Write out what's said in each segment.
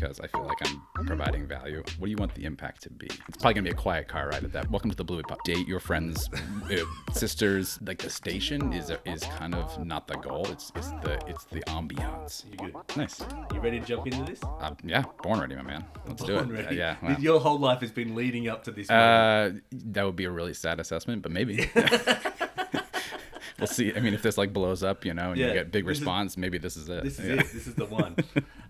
because I feel like I'm providing value. What do you want the impact to be? It's probably gonna be a quiet car ride at that. Welcome to the Bluey Pop. Date your friends, sisters. Like the station is kind of not the goal. It's the ambiance. You good? Nice. You ready to jump into this? Yeah, born ready, my man. Let's do it. Ready? Yeah. Well. Your whole life has been leading up to this moment. That would be a really sad assessment, but maybe. We'll see. I mean, if this like blows up, and you get big response, maybe this is it. This is it. This is the one.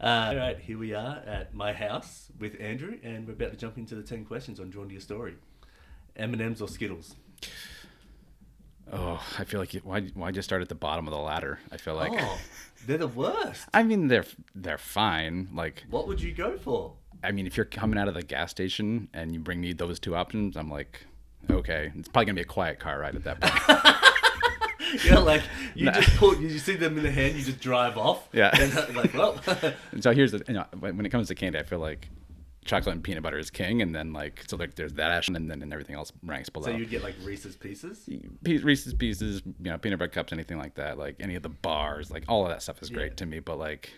All right, here we are at my house with Andrew, and we're about to jump into the 10 questions on Drawn to Your Story. M&M's or Skittles? Oh, I feel like why just start at the bottom of the ladder? I feel like they're the worst. I mean, they're fine. Like, what would you go for? I mean, if you're coming out of the gas station and you bring me those two options, I'm like, okay, it's probably gonna be a quiet car ride at that point. Like you see them in the hand, you just drive off. Yeah. And like, well. So here's when it comes to candy, I feel like chocolate and peanut butter is king, and then there's that action, and then everything else ranks below. So you'd get like Reese's Pieces? Reese's Pieces, peanut butter cups, anything like that, like any of the bars, like all of that stuff is great to me. But like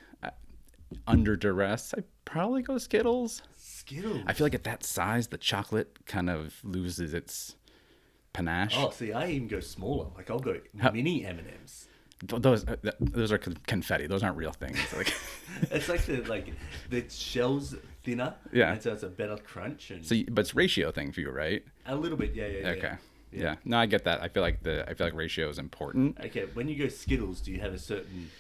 under duress, I probably go Skittles. Skittles. I feel like at that size, the chocolate kind of loses its panache. Oh, see, I even go smaller. Like I'll go mini M&Ms. Those are confetti. Those aren't real things. Like it's like the shell's thinner. Yeah. And so it's a better crunch. And but it's ratio thing for you, right? A little bit, yeah. Okay. Yeah. No, I get that. I feel like ratio is important. Okay. When you go Skittles, do you have a certain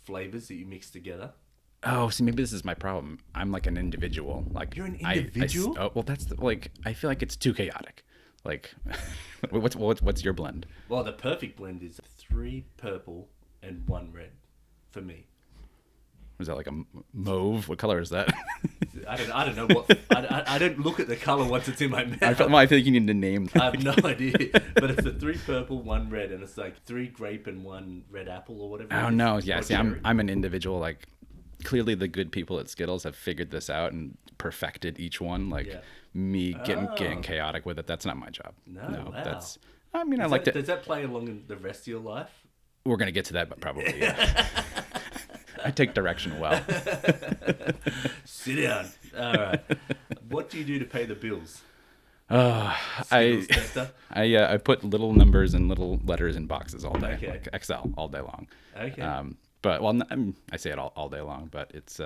flavors that you mix together? Oh, see, maybe this is my problem. I'm like an individual. Like you're an individual. That's I feel like it's too chaotic. Like, what's your blend? Well, the perfect blend is 3 purple and 1 red, for me. Is that like a mauve? What color is that? I don't know what. I don't look at the color once it's in my mouth. I feel like you need to name. I have no idea, but it's a 3 purple, 1 red, and it's like 3 grape and 1 red apple or whatever. Oh no! Yeah, see, I'm an individual. Like, clearly the good people at Skittles have figured this out and perfected each one. Like me getting chaotic with it. That's not my job. No, wow. That's. I mean, Does that play along in the rest of your life? We're gonna get to that, but probably. Yeah. I take direction well. Sit down. All right. What do you do to pay the bills? I put little numbers and little letters in boxes all day, like Excel all day long. Okay. But I say it all day long, but it's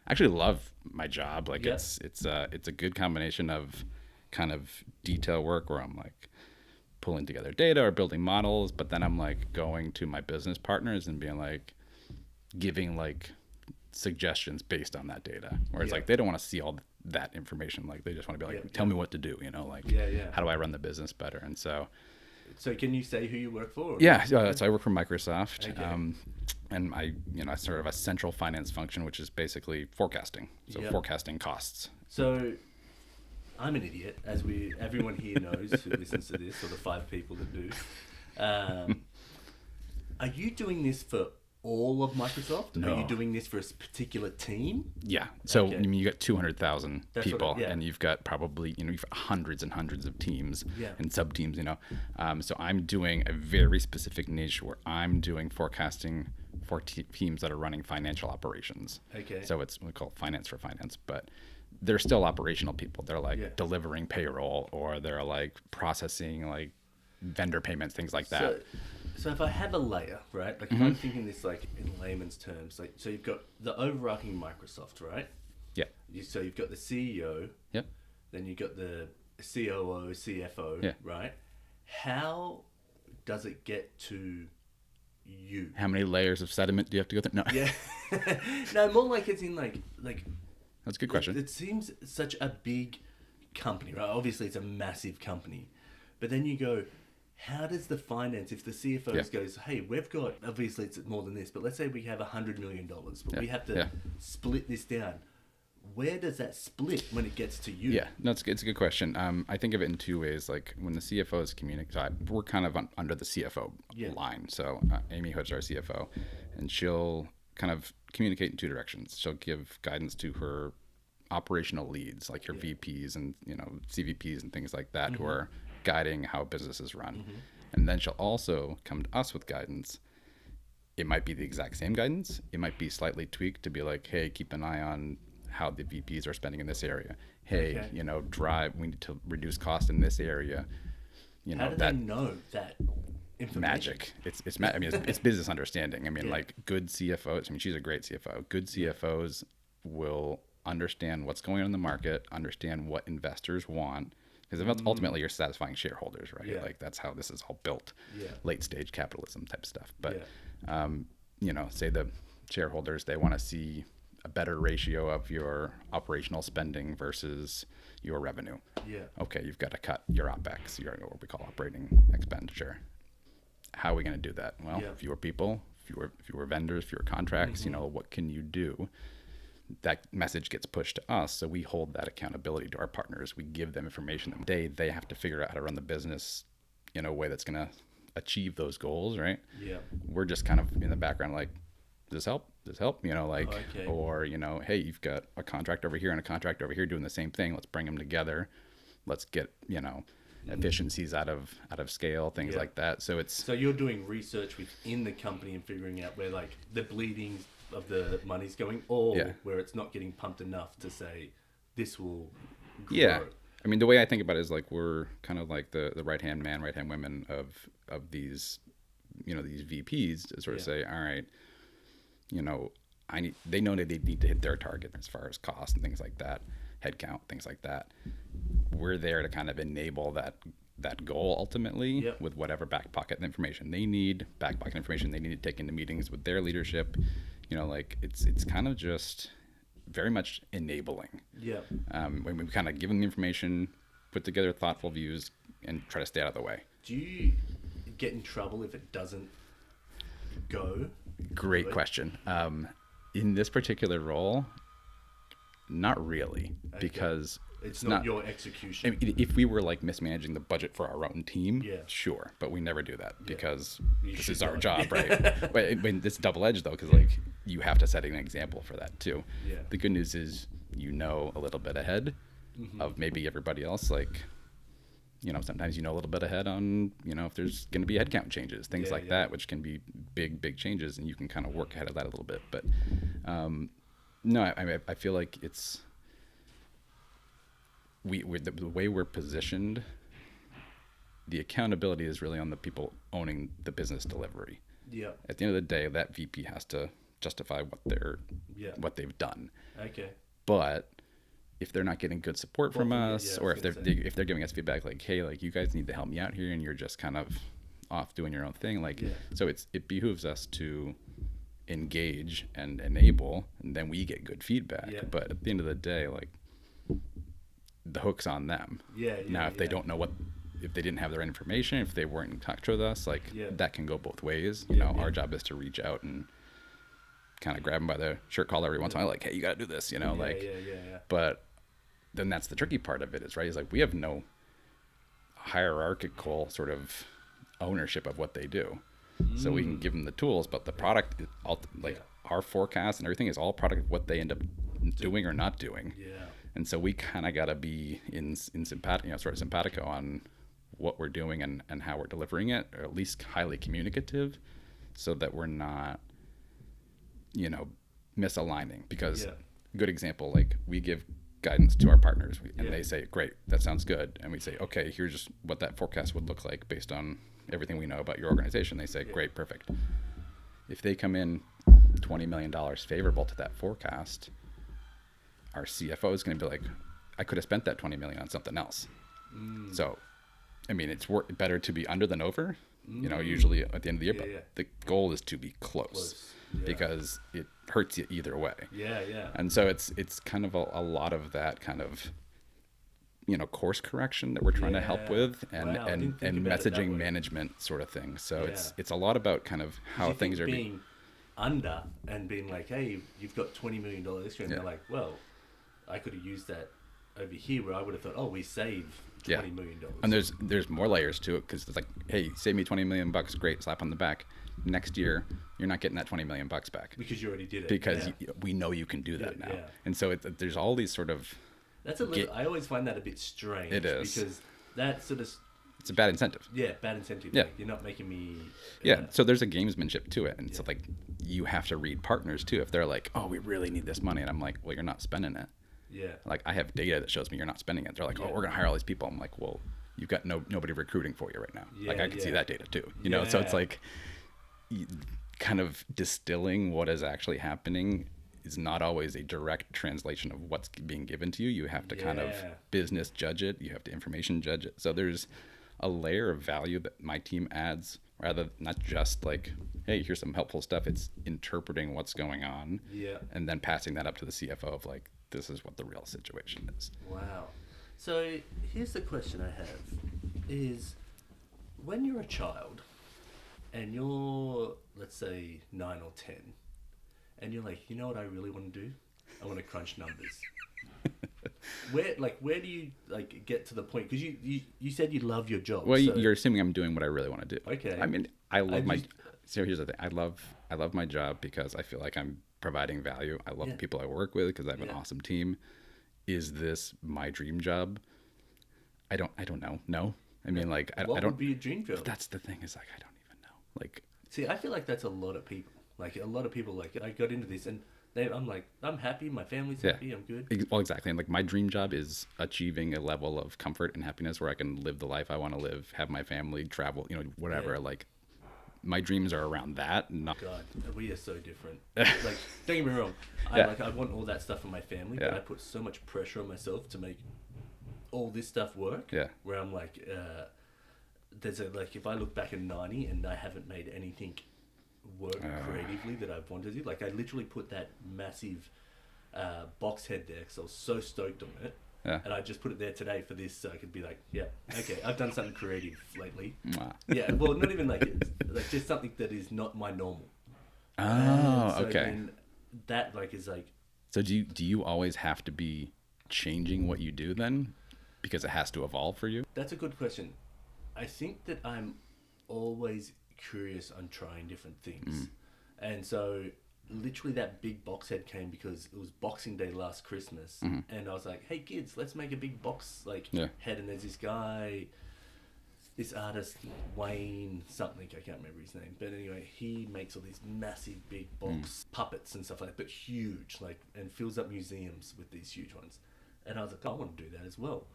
I actually love my job. Like it's a good combination of kind of detail work where I'm like pulling together data or building models, but then I'm like going to my business partners and being like giving like suggestions based on that data. Whereas like they don't want to see all that information. Like they just want to be like, tell me what to do. How do I run the business better? And so can you say who you work for? Yeah, so I work for Microsoft, okay. And I sort of a central finance function, which is basically forecasting. So forecasting costs. So I'm an idiot, as everyone here knows who listens to this, or the 5 people that do. Are you doing this for all of Microsoft? No. Are you doing this for a particular team? Yeah. So I mean, you got 200,000 people, and you've got probably you've got hundreds and hundreds of teams and sub teams. So I'm doing a very specific niche where I'm doing forecasting for teams that are running financial operations. Okay. So we call it finance for finance, but they're still operational people. They're like delivering payroll, or they're like processing like vendor payments, things like that. So if I have a layer, right? Like if I'm thinking this like in layman's terms, like so you've got the overarching Microsoft, right? Yeah. So you've got the CEO. Yep. Then you've got the COO, CFO, right? How does it get to you? How many layers of sediment do you have to go through? No. Yeah. No, more like it's in like. That's a good question. It seems such a big company, right? Obviously, it's a massive company, but then you go, how does the finance, if the CFO goes, hey, we've got, obviously it's more than this, but let's say we have $100 million, but we have to split this down. Where does that split when it gets to you? Yeah, no, it's a good question. I think of it in 2 ways. Like when the CFO is communicating, we're kind of under the CFO line. So Amy Hood's our CFO, and she'll kind of communicate in 2 directions. She'll give guidance to her operational leads, like her VPs and CVPs and things like that, who are guiding how businesses run. And then she'll also come to us with guidance. It might be the exact same guidance. It might be slightly tweaked to be like, hey, keep an eye on how the VPs are spending in this area. Hey, Okay. you know, we need to reduce cost in this area. You How know, do that they know that information? magic. I mean, it's business understanding. I mean, Yeah. like good CFOs. I mean, she's a great CFO. Good CFOs will understand what's going on in the market, understand what investors want, because ultimately you're satisfying shareholders, right? Yeah. Like that's how this is all built. Yeah. Late stage capitalism type stuff. But Yeah. you know, say the shareholders, they want to see a better ratio of your operational spending versus your revenue. Yeah. Okay, you've got to cut your OPEX, your what we call operating expenditure. How are we going to do that? Well, Yeah. fewer people, fewer vendors, fewer contracts. You know, what can you do? That message gets pushed to us, so we hold that accountability to our partners. We give them information that they have to figure out how to run the business in a way that's going to achieve those goals, right? Yeah. We're just kind of in the background like, does this help? Does this help? You know, like, Okay. or, you know, hey, you've got a contract over here and a contract over here doing the same thing. Let's bring them together. Let's get, you know, efficiencies out of scale, things Yeah. like that. So So you're doing research within the company and figuring out where like the bleeding of the money's going, or Yeah. where it's not getting pumped enough to say this will grow. yeah. I mean, the way I think about it is like we're kind of like the right-hand man, right-hand women of these, you know, these VPs to sort of say, all right, you know, they know that they need to hit their target as far as cost and things like that, headcount, things like that. We're there to kind of enable that goal ultimately with whatever back pocket information they need, back pocket information they need to take into meetings with their leadership. You know, like it's kind of just very much enabling. Yeah. When we kind of give them the information, put together thoughtful views, and try to stay out of the way. Do you get in trouble if it doesn't go? Great good? question. In this particular role, not really, because It's not your execution. I mean, if we were like mismanaging the budget for our own team, Yeah. sure, but we never do that because You this should is our not. job, right? But I mean, it's double edged though, because like you have to set an example for that too. Yeah. The good news is you know a little bit ahead of maybe everybody else. Like, you know, sometimes you know a little bit ahead on, you know, if there's going to be headcount changes, things like that, which can be big changes, and you can kind of work ahead of that a little bit. But no, I feel like it's the way we're positioned. The accountability is really on the people owning the business delivery. Yeah. At the end of the day, that VP has to justify what they've done. Okay. But if they're not getting good support from us, I or was if gonna say. they're giving us feedback like, hey, like you guys need to help me out here, and you're just kind of off doing your own thing, like, so it behooves us to engage and enable, and then we get good feedback. Yeah. But at the end of the day, like the hook's on them. Now, if they don't know if they didn't have their information, if they weren't in touch with us, like that can go both ways. You know, our job is to reach out and kind of grab them by the shirt collar every once in a while, like, hey, you got to do this, you know, But then that's the tricky part of it is, right, is like we have no hierarchical sort of ownership of what they do. So we can give them the tools, but the product, our forecast and everything is all product of what they end up doing or not doing. Yeah. And so we kind of got to be in simpatico on what we're doing and how we're delivering it, or at least highly communicative, so that we're not, you know, misaligning. Because good example, like we give guidance to our partners and they say, great, that sounds good. And we say, okay, here's what that forecast would look like based on everything we know about your organization. They say, great, perfect. If they come in $20 million favorable to that forecast, our CFO is going to be like, I could have spent that 20 million on something else. So, I mean, it's better to be under than over. You know, usually at the end of the year, but the goal is to be close. Because it hurts you either way. Yeah. And so it's kind of a lot of that kind of, you know, course correction that we're trying to help with, and messaging management sort of thing. So it's a lot about kind of how things are being under and being like, hey, you've got $20 million extra, and they're like, well, I could have used that over here, where I would have thought, oh, we save $20 million. And there's more layers to it, because it's like, hey, save me $20 million, great, slap on the back. Next year, you're not getting that $20 million back because you already did it. Because we know you can do that now. And so there's all these sort of. That's a little. I always find that a bit strange. It is, because that sort of it's a bad incentive. Yeah, bad incentive. Yeah. Like, you're not making me. Yeah. So there's a gamesmanship to it, and so like you have to read partners too. If they're like, oh, we really need this money, and I'm like, well, you're not spending it. Yeah. Like I have data that shows me you're not spending it. They're like, oh, we're gonna hire all these people. I'm like, well, you've got nobody recruiting for you right now. Yeah, like I can see that data too. You know, so it's like kind of distilling what is actually happening is not always a direct translation of what's being given to you. You have to kind of business judge it. You have to information judge it. So there's a layer of value that my team adds, rather not just like, hey, here's some helpful stuff. It's interpreting what's going on, and then passing that up to the CFO of like, this is what the real situation is. Wow. So here's the question I have: is when you're a child and you're, let's say, 9 or 10, and you're like, you know what I really want to do? I want to crunch numbers. Where do you like get to the point? Because you said you love your job. Well, so you're assuming I'm doing what I really want to do. Okay. I mean, I love So here's the thing. I love my job because I feel like I'm providing value. I love the people I work with because I have an awesome team. Is this my dream job? I don't know. No. I mean, like, I don't. What would be your dream job? That's the thing. Is like I don't even know. Like, see, I feel like that's a lot of people. Like a lot of people. Like I got into this and. I'm like, I'm happy, my family's happy, I'm good. Well, exactly. And like my dream job is achieving a level of comfort and happiness where I can live the life I want to live, have my family, travel, you know, whatever. Like my dreams are around that. Not... God, we are so different. Like, don't get me wrong. I want all that stuff for my family, but I put so much pressure on myself to make all this stuff work. Yeah. Where I'm like, if I look back at 90 and I haven't made anything work creatively that I've wanted to. Like I literally put that massive box head there because I was so stoked on it, and I just put it there today for this, so I could be like, yeah, okay, I've done something creative lately. Yeah, well, not even like just something that is not my normal. So okay. Then that like is like. So do you always have to be changing what you do then, because it has to evolve for you? That's a good question. I think that I'm always curious on trying different things, and so literally that big box head came because it was Boxing Day last Christmas, and I was like, hey kids, let's make a big box head, and there's this artist Wayne something, I can't remember his name, but anyway, he makes all these massive big box puppets and stuff like that, but huge, like, and fills up museums with these huge ones, and I was like, I want to do that as well.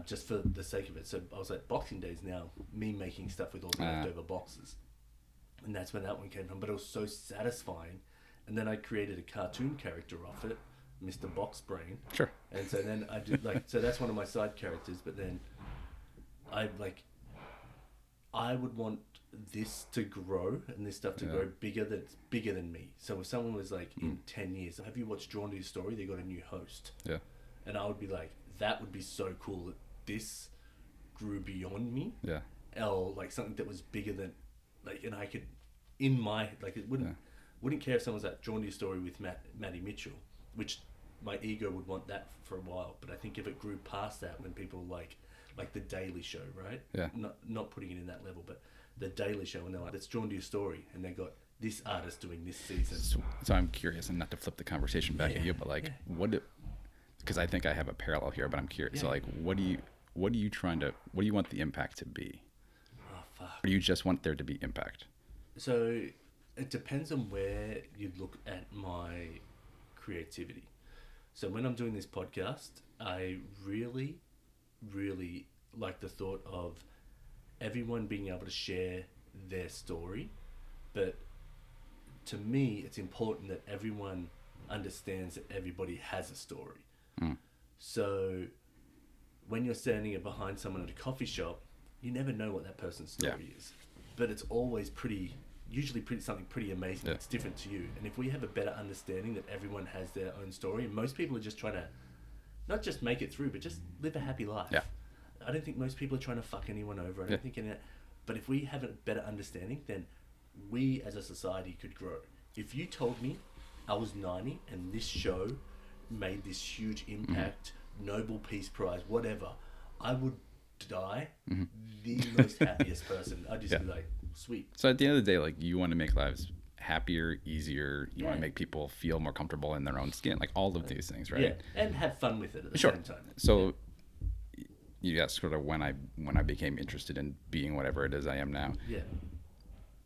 Just for the sake of it. So I was like, Boxing Day is now me making stuff with all the leftover boxes. And that's where that one came from. But it was so satisfying. And then I created a cartoon character off it, Mr. Box Brain. Sure. And so then I did so that's one of my side characters. But then I would want this to grow and this stuff to grow bigger than me. So if someone was like, in 10 years, have you watched Drawn to Your Story? They got a new host. Yeah. And I would be like, that would be so cool that this grew beyond me. Yeah. Or like something that was bigger than, like, and I could, in my, like, it wouldn't care if someone's like Drawn to Your Story with Maddie Mitchell, which my ego would want that for a while. But I think if it grew past that, when people like the Daily Show, right? Yeah. Not putting it in that level, but the Daily Show, and they're like, it's Drawn to Your Story, and they got this artist doing this season. So I'm curious, and not to flip the conversation back at you, but like, because I think I have a parallel here, but I'm curious. Yeah. So like, what do you want the impact to be? Oh, fuck. Or do you just want there to be impact? So it depends on where you look at my creativity. So when I'm doing this podcast, I really, really like the thought of everyone being able to share their story. But to me, it's important that everyone understands that everybody has a story. So when you're standing behind someone at a coffee shop, you never know what that person's story is. But it's always usually something pretty amazing. It's different to you. And if we have a better understanding that everyone has their own story, and most people are just trying to not just make it through, but just live a happy life. Yeah. I don't think most people are trying to fuck anyone over. I don't think but if we have a better understanding, then we as a society could grow. If you told me I was 90 and this show made this huge impact, Nobel Peace Prize, whatever, I would die the most happiest person. I'd just be like, sweet. So at the end of the day, like, you want to make lives happier, easier. You want to make people feel more comfortable in their own skin, like all of these things, right? Yeah, and have fun with it at the same time. So you asked sort of when I became interested in being whatever it is I am now. Yeah.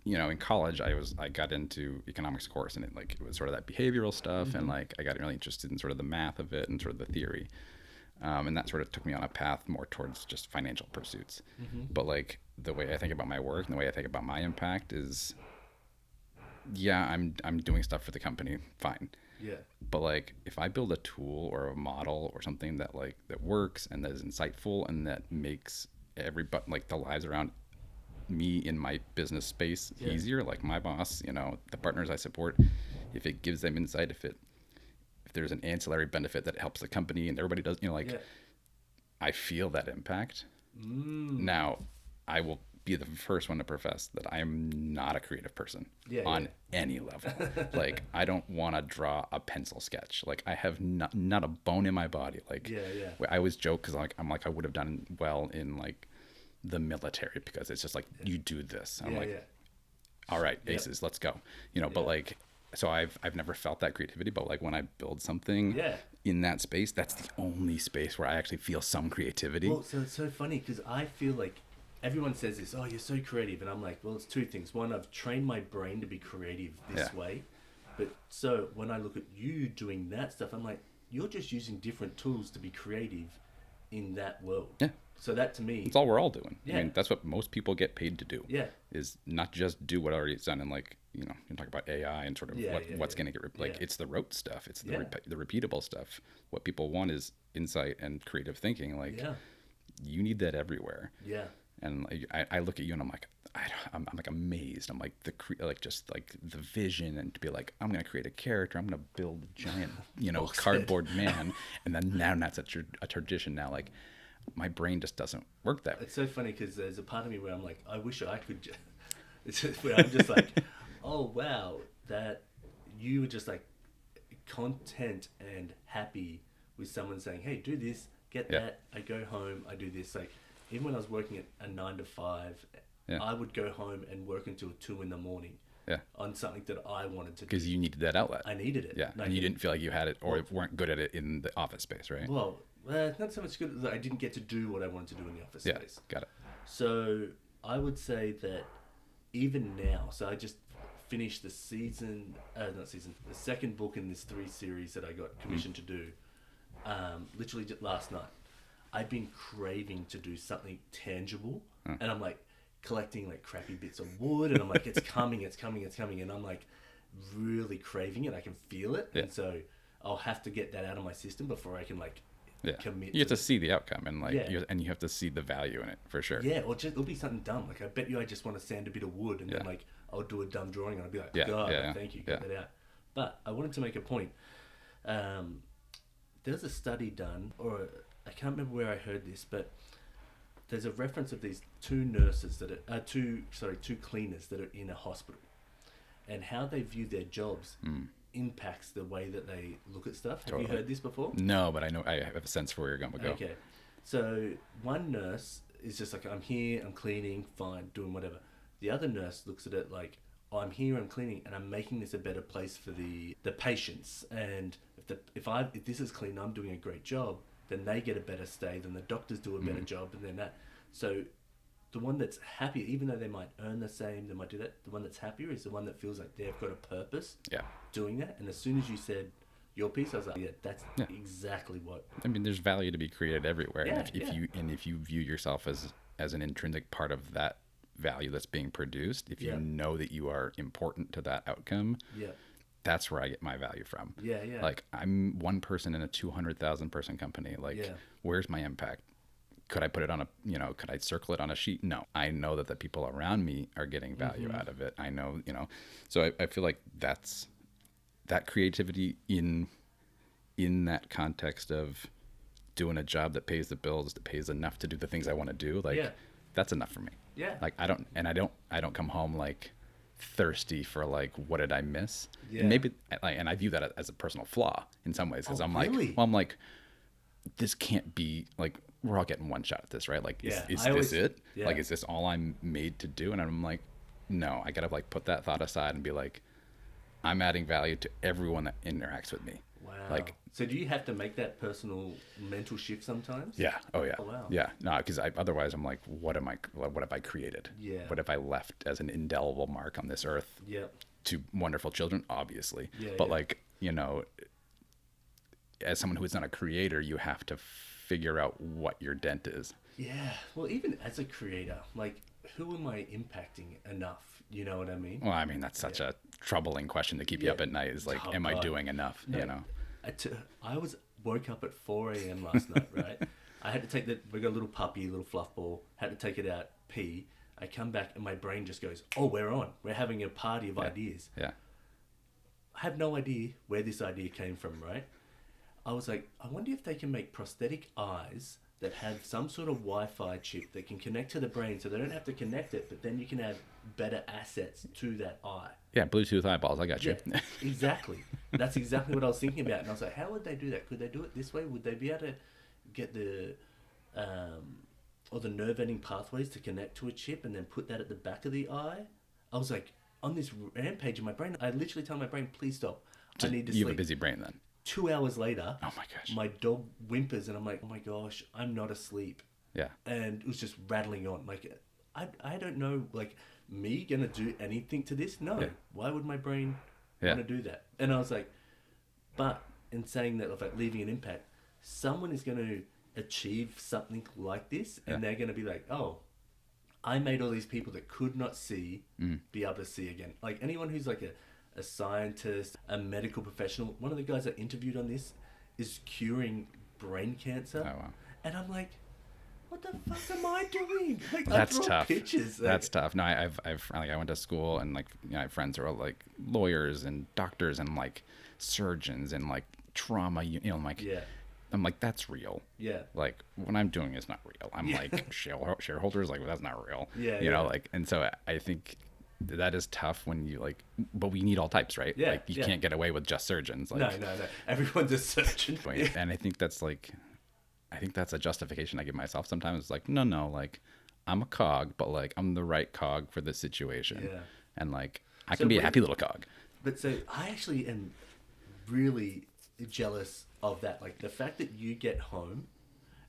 You know, in college, I got into economics course, and it was sort of that behavioral stuff, and like I got really interested in sort of the math of it and sort of the theory, and that sort of took me on a path more towards just financial pursuits. But like the way I think about my work and the way I think about my impact is, yeah, I'm doing stuff for the company, fine. Yeah. But like if I build a tool or a model or something that works and that is insightful and that makes everybody, like the lives around me in my business space easier, like my boss, you know, the partners I support, if it gives them insight, if there's an ancillary benefit that helps the company and everybody does, you know, like I feel that impact. Now I will be the first one to profess that I am not a creative person on any level. Like I don't want to draw a pencil sketch. Like I have not a bone in my body. Like I always joke because I'm like I would have done well in like the military because it's just like you do this. I'm all right, aces, let's go. You know, but like so I've never felt that creativity, but like when I build something in that space, that's the only space where I actually feel some creativity. Well, so it's so funny because I feel like everyone says this, oh, you're so creative, and I'm like, well, it's two things. One, I've trained my brain to be creative this way, but so when I look at you doing that stuff, I'm like, you're just using different tools to be creative in that world. Yeah. So that to me, it's all we're all doing. I mean, that's what most people get paid to do. Yeah. Is not just do what already is done, and like, you know, you talk about AI and sort of what's going to get like it's the rote stuff, it's the the repeatable stuff. What people want is insight and creative thinking. Like, you need that everywhere. Yeah. And like, I look at you and I'm like, I'm like amazed. I'm like just like the vision, and to be like, I'm gonna create a character. I'm gonna build a giant, you know, cardboard man, and then now that's a tradition now. Like, my brain just doesn't work that way. It's so funny because there's a part of me where I'm like, I wish I could. It's just where I'm just like, oh wow, that you were just like content and happy with someone saying, hey, do this, get that. I go home, I do this. Like, even when I was working at a 9 to 5, I would go home and work until 2 in the morning on something that I wanted to do. Because you needed that outlet. I needed it. Yeah, and you didn't feel like you had it or weren't good at it in the office space, right? Well, not so much good that I didn't get to do what I wanted to do in the office space. Got it. So I would say that even now, so I just finished the the second book in this 3 series that I got commissioned to do, literally just last night. I've been craving to do something tangible, and I'm like collecting like crappy bits of wood, and I'm like, it's coming, and I'm like really craving it. I can feel it, and so I'll have to get that out of my system before I can like commit. You have to see the outcome, and like, and you have to see the value in it for sure. Yeah, or just it'll be something dumb. Like I bet you I just want to sand a bit of wood, and then like I'll do a dumb drawing, and I'll be like, thank you, get that out. But I wanted to make a point. There's a study done, or I can't remember where I heard this, but there's a reference of these 2 nurses that are two cleaners that are in a hospital, and how they view their jobs impacts the way that they look at stuff. Have you heard this before? No, but I know, I have a sense for where you're going to go. Okay, so one nurse is just like, I'm here, I'm cleaning, fine, doing whatever. The other nurse looks at it like, oh, I'm here, I'm cleaning, and I'm making this a better place for the patients. And if this is clean, I'm doing a great job, then they get a better stay, then the doctors do a better job, and then that. So the one that's happy, even though they might earn the same, they might do that, the one that's happier is the one that feels like they've got a purpose doing that. And as soon as you said your piece, I was like, that's exactly what. I mean, there's value to be created everywhere. And if you view yourself as an intrinsic part of that value that's being produced, if you know that you are important to that outcome, that's where I get my value from. Like, I'm one person in a 200,000 person company. Like, where's my impact? Could I put it on could I circle it on a sheet? No. I know that the people around me are getting value out of it. I know, so I feel like that's that creativity in that context of doing a job that pays the bills, that pays enough to do the things I want to do. Like, that's enough for me. Yeah. Like, I don't come home like thirsty for like, what did I miss? Yeah. And maybe and I view that as a personal flaw in some ways, because really? I'm like, this can't be like, we're all getting one shot at this, right? Like, is this it? Yeah. Like, is this all I'm made to do? And I'm like, no, I gotta like put that thought aside and be like, I'm adding value to everyone that interacts with me. Wow. Like, so do you have to make that personal mental shift sometimes? yeah. Oh yeah. Oh, wow. Yeah. No, because otherwise I'm like, what have I created? Yeah. What have I left as an indelible mark on this earth? Yeah. To wonderful children, obviously. Yeah, but yeah. like, you know, as someone who is not a creator, you have to figure out what your dent is. Yeah. Well, even as a creator, like, who am I impacting enough? You know what I mean? Well, I mean, that's such a troubling question to keep you up at night. Is like, Oh, am I God. doing enough? No, You know? I woke up at 4 a.m. last night, right? I had to take we got a little puppy, little fluff ball, had to take it out, pee. I come back and my brain just goes, oh, we're on. We're having a party of ideas. Yeah. I have no idea where this idea came from, right? I was like, I wonder if they can make prosthetic eyes that have some sort of Wi-Fi chip that can connect to the brain so they don't have to connect it, but then you can have better assets to that eye. Yeah, Bluetooth eyeballs. I got you. Yeah, exactly. That's exactly what I was thinking about. And I was like, how would they do that? Could they do it this way? Would they be able to get the nerve ending pathways to connect to a chip and then put that at the back of the eye? I was like, on this rampage in my brain, I literally tell my brain, please stop. I need to sleep. You have a busy brain then. 2 hours later, oh my gosh, my dog whimpers and I'm like, oh my gosh, I'm not asleep. Yeah. And it was just rattling on. Like, I don't know, like, me gonna do anything to this? No. Yeah. Why would my brain want to do that? And I was like, but in saying that, of like leaving an impact, someone is going to achieve something like this and they're going to be like, oh, I made all these people that could not see be able to see again. Like anyone who's like a scientist, a medical professional, one of the guys I interviewed on this is curing brain cancer. Oh, wow. And I'm like, what the fuck am I doing? Like, That's I draw tough. pictures. Like, That's tough. No, I've like, I went to school and like, you know, I have friends who are like lawyers and doctors and like surgeons and like trauma, you know, I'm like, I'm like, that's real. Yeah. Like what I'm doing is not real. I'm like shareholders, like, well, that's not real. Yeah. You know, like, and so I think that is tough when you like, but we need all types, right? Yeah. Like you can't get away with just surgeons. Like, No. Everyone's a surgeon. And I think that's like, I think that's a justification I give myself sometimes. It's like, no, like I'm a cog, but like I'm the right cog for this situation. Yeah. And like I can be a happy little cog. But so I actually am really jealous of that. Like the fact that you get home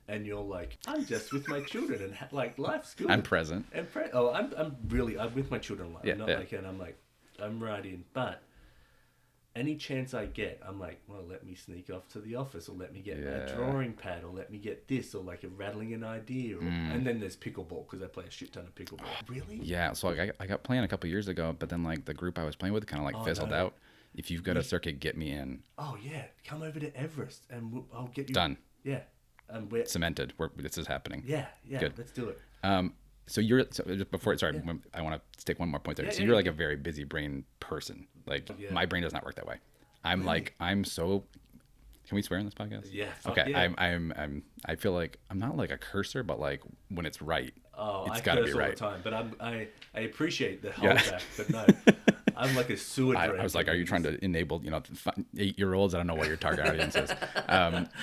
and you're like, I'm just with my children and like life's good. I'm present. And I'm with my children a lot. I'm not like, and I'm like, I'm right in. But any chance I get, I'm like, well, let me sneak off to the office, or let me get a drawing pad, or let me get this, or like a rattling an idea, and then there's pickleball because I play a shit ton of pickleball. Really? Yeah. So like I got playing a couple years ago, but then like the group I was playing with kind of like fizzled out. If you've got a circuit, get me in. Oh yeah, come over to Everest and I'll get you done. Yeah, cemented. This is happening. Yeah. Good. Let's do it. So just before, sorry, I want to take one more point there. So you're like a very busy brain person. Like my brain does not work that way. I'm like, I'm so, can we swear in this podcast? Yeah. Okay. Yeah. I feel like I'm not like a cursor, but like when it's right, it's I gotta curse be right. all the time, but I appreciate the holdback, but no, I'm like a sewer drain. I was like, are you trying to enable, 8-year-olds? I don't know what your target audience is.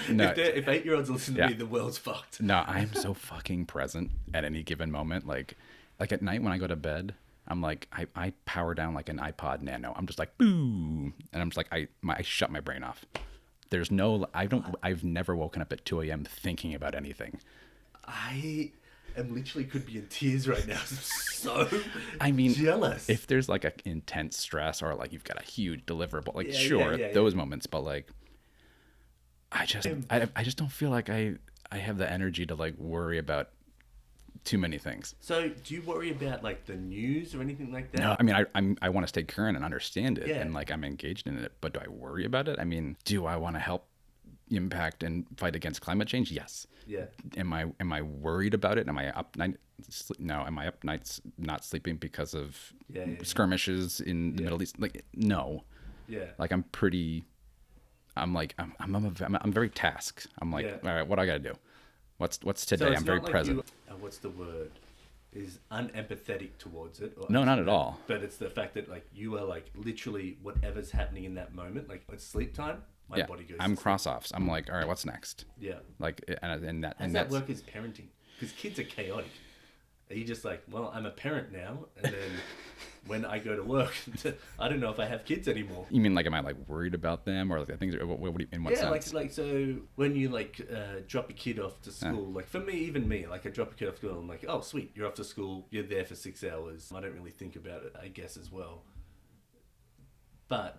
No, if 8-year-olds listen to me, the world's fucked. No, I'm so fucking present at any given moment. Like at night when I go to bed, I'm like, I power down like an iPod Nano. I'm just like, boom. And I'm just like, I shut my brain off. There's no, I've never woken up at 2 a.m. thinking about anything. I am literally could be in tears right now. I'm so jealous. If there's like an intense stress or like you've got a huge deliverable, like those moments, but like, I just don't feel like I have the energy to like worry about too many things. So do you worry about like the news or anything like that? No, I mean, I want to stay current and understand it, and like I'm engaged in it, but do I worry about it? I mean, do I want to help impact and fight against climate change? Yes. Yeah. Am I worried about it? Am I up night? No. Am I up nights not sleeping because of skirmishes in the Middle East? Like, no. Yeah. Like I'm very tasked. I'm like, all right, what do I got to do? What's today? So I'm very like present. What's the word? Is unempathetic towards it? No, not at all. But it's the fact that like you are like literally whatever's happening in that moment. Like it's sleep time. My body goes. I'm cross-offs. I'm like, all right, what's next? Yeah. Like, and that. How does that work as parenting? Because kids are chaotic. Are you just like, well, I'm a parent now, and then when I go to work, I don't know if I have kids anymore. You mean like, am I like worried about them, or like I think what do you, in what sense? like so when you like drop a kid off to school, like for me, even me, like I drop a kid off to school, I'm like, oh sweet, you're off to school, you're there for 6 hours. I don't really think about it, I guess, as well. But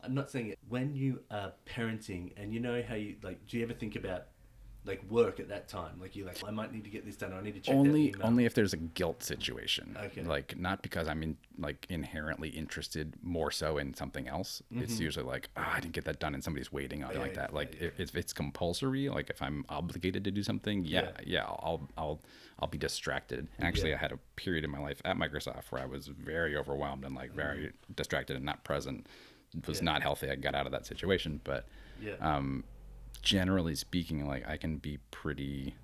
I'm not saying it. When you are parenting, and you know how you like, do you ever think about like work at that time? Like you're like, I might need to get this done, or I need to check that email. Only if there's a guilt situation. Okay. Like not because I'm like inherently interested more so in something else. Mm-hmm. It's usually like, I didn't get that done and somebody's waiting on me like that. Like if it's compulsory, like if I'm obligated to do something, I'll be distracted. And actually I had a period in my life at Microsoft where I was very overwhelmed and like very distracted and not present. It was not healthy. I got out of that situation, but generally speaking, like I can be pretty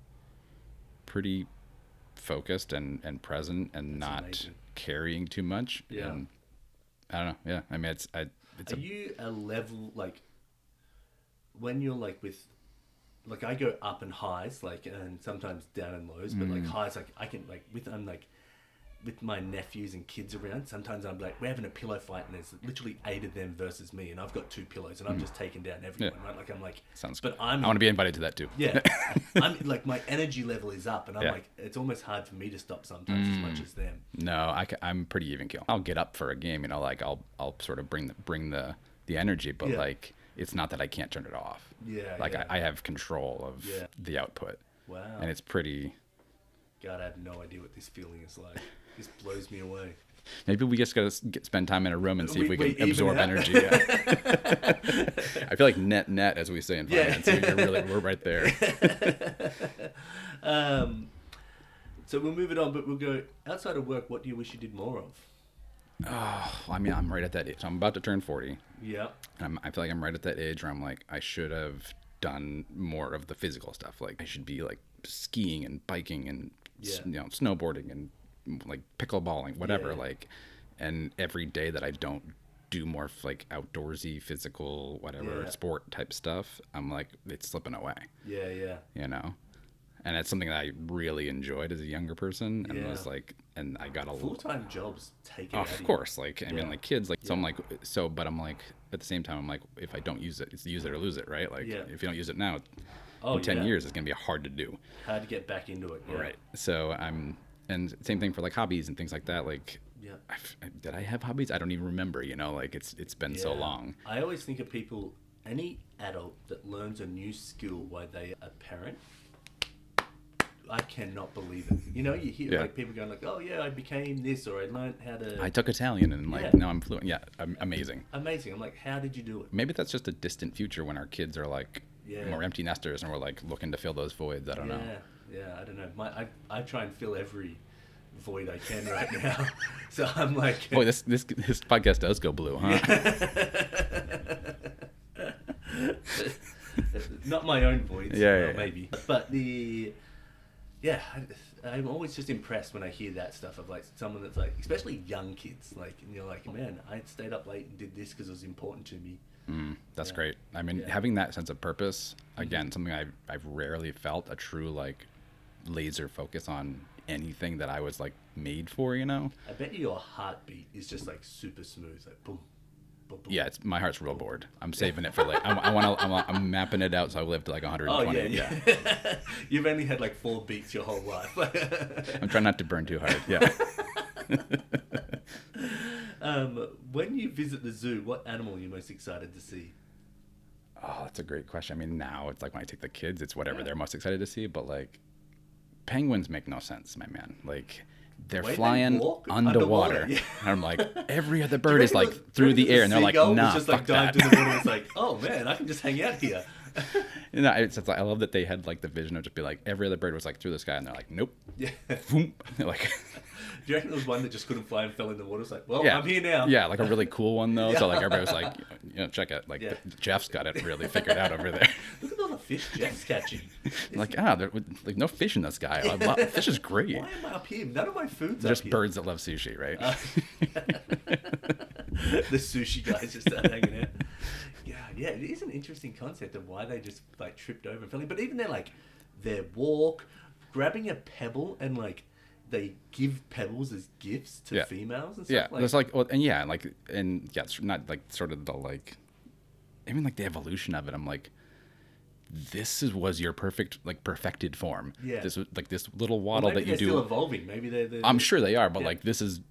focused and present and not amazing. Carrying too much. Yeah. And I don't know. Yeah. I mean, Are you a level, like when you're like with, like I go up and highs, like, and sometimes down and lows, but like highs, like I can like with my nephews and kids around, sometimes I'm like, we're having a pillow fight and there's literally 8 of them versus me, and I've got 2 pillows and I'm just taking down everyone, right? Like I'm like, sounds but good. I want to be invited to that too. Yeah. I'm like, my energy level is up, and I'm like, it's almost hard for me to stop sometimes as much as them. No, I'm pretty even keel. I'll get up for a game, you know, like I'll sort of bring the energy, but like it's not that I can't turn it off. Yeah. Like I have control of the output. Wow. And it's pretty. God, I have no idea what this feeling is like. This blows me away. Maybe we just gotta spend time in a room and see if we can absorb energy. Yeah. I feel like net, as we say in finance. We're right there. So we'll move it on, but we'll go outside of work. What do you wish you did more of? Oh, I mean, I'm right at that age. I'm about to turn 40. Yeah. I feel like I'm right at that age where I'm like, I should have done more of the physical stuff. Like I should be like skiing and biking and snowboarding and like pickleballing, whatever. Like, and every day that I don't do more like outdoorsy, physical, whatever sport type stuff, I'm like, it's slipping away. Yeah. You know. And it's something that I really enjoyed as a younger person, and was like, and I got a full-time jobs take it. Oh, of course, like I mean, like kids, like so I'm like, but I'm like, at the same time, I'm like, if I don't use it, it's use it or lose it, right? Like, if you don't use it now, in 10 years, it's gonna be hard to do. Hard to get back into it. Right. So and same thing for like hobbies and things like that. Like, did I have hobbies? I don't even remember. You know, like it's been so long. I always think of people, any adult that learns a new skill while they are a parent. I cannot believe it. You know, you hear like people going like, "Oh yeah, I became this," or "I learned how to." I took Italian and like now I'm fluent. Yeah, amazing. Amazing. I'm like, how did you do it? Maybe that's just a distant future when our kids are like more empty nesters and we're like looking to fill those voids. I don't know. Yeah, I don't know. I try and fill every void I can right now. So I'm like, boy, this podcast does go blue, huh? Not my own voids, maybe, but I'm always just impressed when I hear that stuff of like someone that's like, especially young kids, like, and you're like, man, I stayed up late and did this because it was important to me. That's great. I mean, having that sense of purpose, again, something I've rarely felt, a true like laser focus on anything that I was like made for, you know? I bet you your heartbeat is just like super smooth, like boom. Yeah, my heart's real bored. I'm saving it for like I'm mapping it out so I live to like 120. Oh yeah. You've only had like 4 beats your whole life. I'm trying not to burn too hard. Yeah. When you visit the zoo, what animal are you most excited to see? Oh, that's a great question. I mean, now it's like when I take the kids, it's whatever they're most excited to see. But like, penguins make no sense, my man. Like, they're flying underwater. And I'm like, every other bird is like through the air, and they're like, nah, just fuck like dived that. in the water. It's like, oh man, I can just hang out here. You know, it's like, I love that they had like the vision of just be like, every other bird was like through the sky, and they're like, nope. Yeah. Boom. They're like. Do you reckon there was one that just couldn't fly and fell in the water? It's like, well, I'm here now. Yeah, like a really cool one though. So like everybody was like, check it. Like Jeff's got it really figured out over there. Look at all the fish Jeff's catching. Like there's like no fish in the sky. Fish is great. Why am I up here? None of my food's They're up just here. birds that love sushi, right? The sushi guys just start hanging out. Yeah, it is an interesting concept of why they just like tripped over and fell in. But even their walk, grabbing a pebble and like they give pebbles as gifts to females and stuff. Yeah, there's like, well, and it's not like sort of the like, even like the evolution of it. I'm like, was your perfected form. Yeah. This was like this little waddle that you do. Still evolving. Maybe they're I'm sure they are, but like this is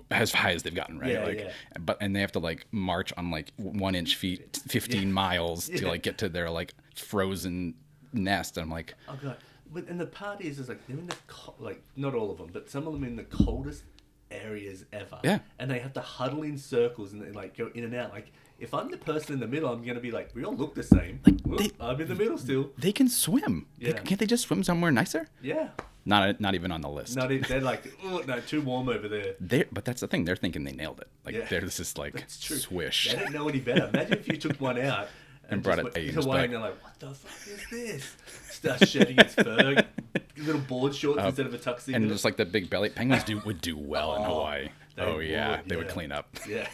as high as they've gotten, right? And they have to like march on like 1 inch feet 15 miles to like get to their like frozen nest. And I'm like, oh god. But and the part is like they're in the like not all of them, but some of them in the coldest areas ever. Yeah. And they have to huddle in circles and they like go in and out. Like if I'm the person in the middle, I'm gonna be like, we all look the same. Like I'm in the middle still. They can swim. Yeah. Can't they just swim somewhere nicer? Yeah. Not even on the list. They're like, oh no, too warm over there. But that's the thing. They're thinking they nailed it. Like this is like swish. They don't know any better. Imagine if you took one out and brought it away, and they're like, what the fuck is this? Starts shedding its fur, little board shorts instead of a tuxedo. And just like the big belly. Penguins would do well in Hawaii. They would clean up. Yeah.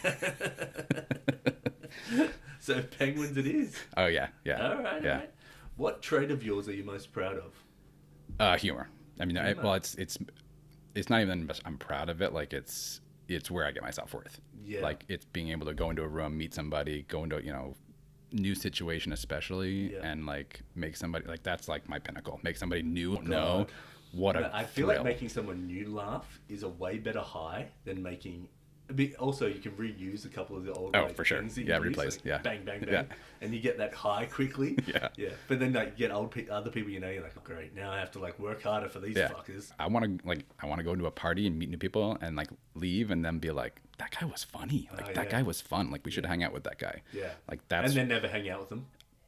So penguins it is. Oh yeah. All right. What trait of yours are you most proud of? Humor. I mean, it's not even I'm proud of it. Like it's where I get my self-worth. Yeah. Like it's being able to go into a room, meet somebody, go into new situation especially, and like make somebody like that's like my pinnacle. Make somebody new know what I feel like making someone new laugh is a way better high than making. Also, you can reuse a couple of the old for sure. Replace. Like, bang, bang, bang, and you get that high quickly. Yeah. But then like you get other people, you're like, oh, great, now I have to like work harder for these fuckers. I want to go into a party and meet new people and like leave and then be like, that guy was funny. Like that guy was fun. Like we should hang out with that guy. Yeah. Like that's. And then never hang out with them.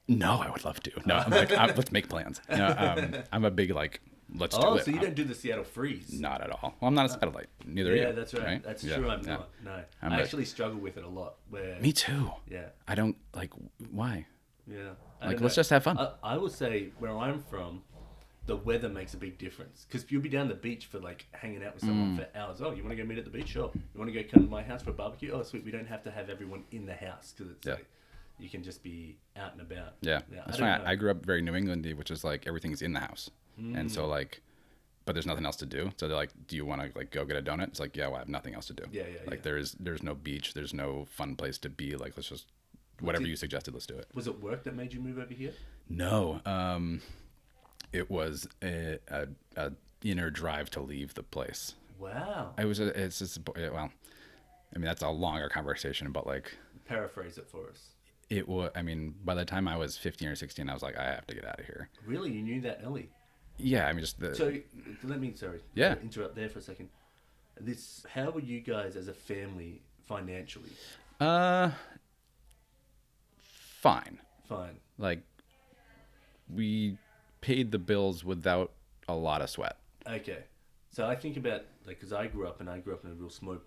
No, I would love to. No, I'm like, let's make plans. No, I'm a big like. Let's do it. Oh, so you don't do the Seattle Freeze? Not at all. Well, I'm not a satellite. Neither are you. Yeah, that's right. That's true. I'm not. No, I actually struggle with it a lot. Me too. Yeah. I don't like. Why? Yeah. Like, let's just have fun. I will say where I'm from, the weather makes a big difference because you'll be down the beach for like hanging out with someone for hours. Oh, you want to go meet at the beach? Sure. You want to go come to my house for a barbecue? Oh, sweet. We don't have to have everyone in the house because it's like you can just be out and about. Yeah. That's fine. I grew up very New Englandy, which is like everything's in the house, and so like. But there's nothing else to do. So they're like, do you want to like go get a donut? It's like, yeah, well, I have nothing else to do. Like there's no beach. There's no fun place to be. Like, let's just, whatever you suggested, let's do it. Was it work that made you move over here? No. It was a inner drive to leave the place. Wow. It's just, well, I mean, that's a longer conversation, but like. Paraphrase it for us. It was, I mean, by the time I was 15 or 16, I was like, I have to get out of here. Really? You knew that early? Yeah, I mean, So let me interrupt there for a second. How were you guys as a family financially? Fine. Like we paid the bills without a lot of sweat. Okay, so I think about like because I grew up in a real small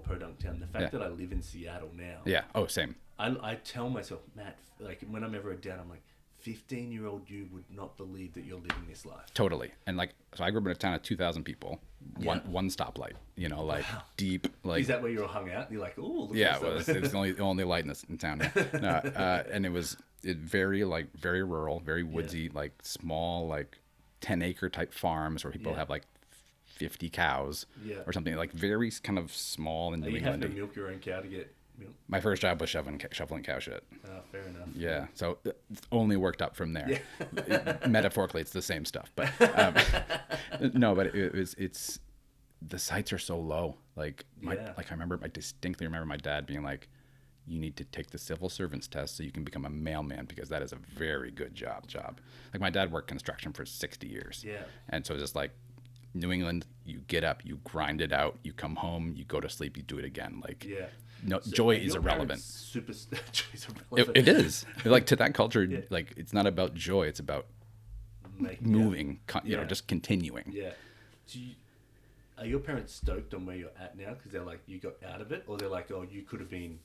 podunk town. The fact that I live in Seattle now. Yeah. Oh, same. I tell myself, Matt, like when I'm ever down, I'm like. 15-year-old you would not believe that you're living this life. Totally. And like, so I grew up in a town of 2,000 people, one stoplight, deep, like. Is that where you all hung out? And you're like, oh, look yeah, it's the only light in town. And it was very rural, very woodsy, like small, like 10-acre type farms where people have like 50 cows or something, like very kind of small and New Englandy. You have to milk your own cow to get milk? My first job was shoveling cow shit. Oh, fair enough. Yeah, so it only worked up from there. Metaphorically, it's the same stuff, but no, but it's the sights are so low. Like I distinctly remember my dad being like, "You need to take the civil servants test so you can become a mailman because that is a very good job." Like my dad worked construction for 60 years. Yeah, and so it's just like. New England, you get up, you grind it out, you come home, you go to sleep, you do it again. Like, no, so joy is irrelevant. Joy is irrelevant. It is. Like, to that culture, like, it's not about joy, it's about moving, just continuing. Yeah. So are your parents stoked on where you're at now? Because they're like, you got out of it? Or they're like, oh, you could have been...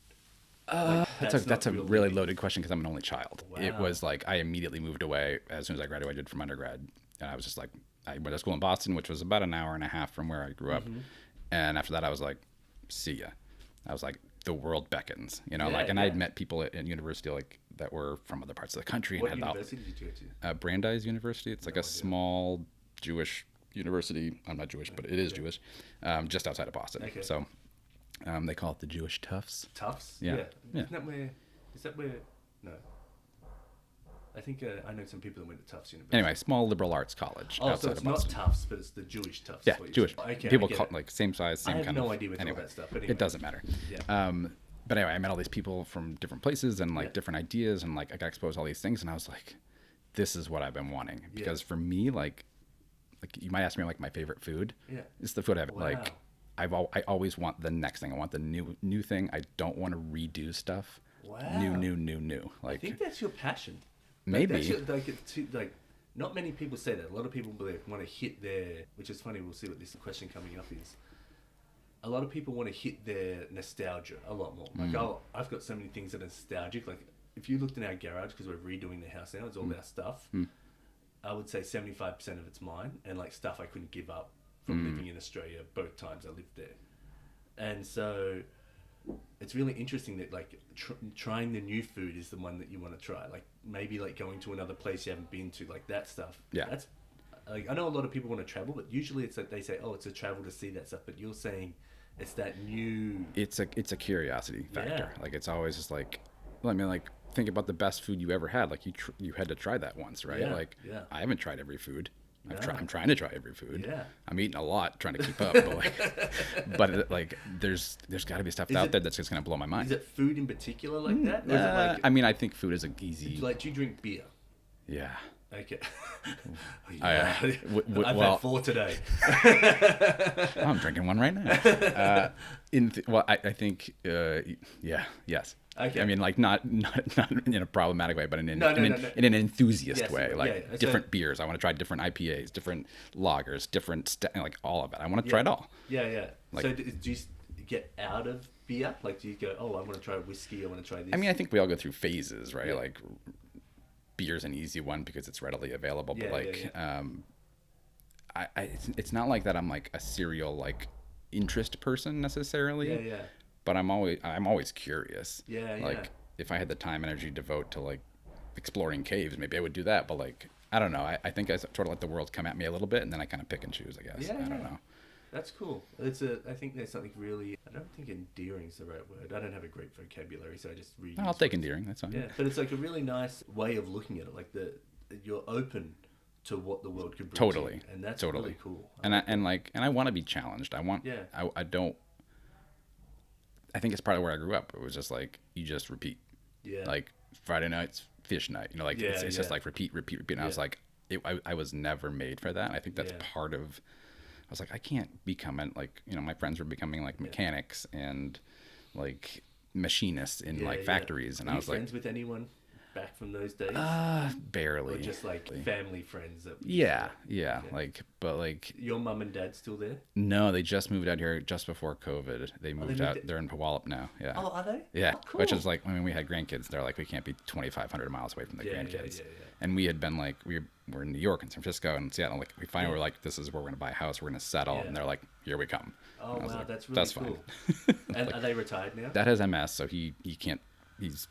That's a really loaded question because I'm an only child. Wow. It was like, I immediately moved away as soon as I graduated from undergrad. And I was just like, I went to school in Boston, which was about an hour and a half from where I grew up. And after that, I was like, see ya. I was like, the world beckons, and I had met people at university like that were from other parts of the country. What university did you go to? Brandeis University. It's like a small Jewish university. I'm not Jewish, but it is Jewish, just outside of Boston. Okay. So they call it the Jewish Tufts. Tufts? Yeah. Isn't that where... Is that where... No. I think I know some people that went to Tufts University. Anyway, small liberal arts college outside so it's of Boston. not Tufts, but it's the Jewish Tufts. Yeah, Jewish. Okay, People call it like same size, same I have kind of... no idea with all that stuff. But anyway. It doesn't matter. Yeah. But anyway, I met all these people from different places and like different ideas, and like I got exposed to all these things, and I was like, this is what I've been wanting. Because for me, like you might ask me like my favorite food. Yeah. It's the food I've Wow. like. I always want the next thing. I want the new thing. I don't want to redo stuff. Wow. New. Like I think that's your passion. maybe. Like, not many people say that. A lot of people want to hit their, which is funny. We'll see what this question coming up is. A lot of people want to hit their nostalgia a lot more. Like, I've got so many things that are nostalgic. Like, if you looked in our garage, because we're redoing the house now, it's all our stuff. I would say 75% of it's mine, and like stuff I couldn't give up from living in Australia both times I lived there. And so it's really interesting that like trying the new food is the one that you want to try. Like maybe like going to another place you haven't been to, like that stuff. Yeah. That's like, I know a lot of people want to travel, but usually it's like they say, oh, it's a travel to see that stuff. But you're saying it's that new. It's a curiosity factor. Yeah. Like it's always just like, well, I mean, like think about the best food you ever had. Like you had to try that once, right? Yeah, Like yeah. I haven't tried every food. No. I'm trying to try every food. Yeah. I'm eating a lot, trying to keep up. But like, there's got to be stuff out there that's just gonna blow my mind. Is it food in particular like that? Or is it like, I mean, I think food is an easy. do you drink beer? Yeah. Okay. I've had 4 today. I'm drinking one right now. I think, yes. Okay. I mean, like not in a problematic way, but in No. an enthusiast Yes, way. Like yeah. different beers. I want to try different IPAs, different lagers, like all of it. I want to try it all. Yeah. Like- So do you get out of beer? Like, do you go, oh, I want to try whiskey, I want to try this? I mean, I think we all go through phases, right? Yeah. Like beer's an easy one because it's readily available, but it's not like that I'm like a serial like interest person necessarily. Yeah. But I'm always curious. Yeah. Like if I had the time and energy to devote to like exploring caves, maybe I would do that. But like I don't know. I think I sort of let the world come at me a little bit, and then I kind of pick and choose. I guess. Yeah, I don't know. That's cool. I think there's something really. I don't think endearing is the right word. I don't have a great vocabulary, so I just read. I'll take endearing. That's fine. Yeah, but it's like a really nice way of looking at it. Like you're open to what the world could bring. Totally. To you, and that's totally really cool. And I want to be challenged. I want. Yeah. I don't. I think it's part of where I grew up. It was just like you just repeat. Yeah. Like Friday nights, fish night. You know, like it's just like repeat. And I was like, I was never made for that. And I think that's part of. I was like, I can't become my friends were becoming like mechanics and like machinists in like factories, and Are I was you friends with anyone back from those days? Barely. Or just like family friends that. Yeah. But your mum and dad still there? no, they just moved out here just before COVID. They moved out. They're in Puyallup now. Yeah. Oh, are they? Yeah, Oh, cool. which is like, I mean, we had grandkids. They're like, we can't be 2,500 miles away from the grandkids. Yeah. And we had been like, we're in New York and San Francisco and Seattle. Like, we finally were like, this is where we're going to buy a house. We're going to settle. Yeah. And they're like, here we come. Oh, wow, like, that's really cool. Fine. And Like, are they retired now? Dad has MS, so he can't, he's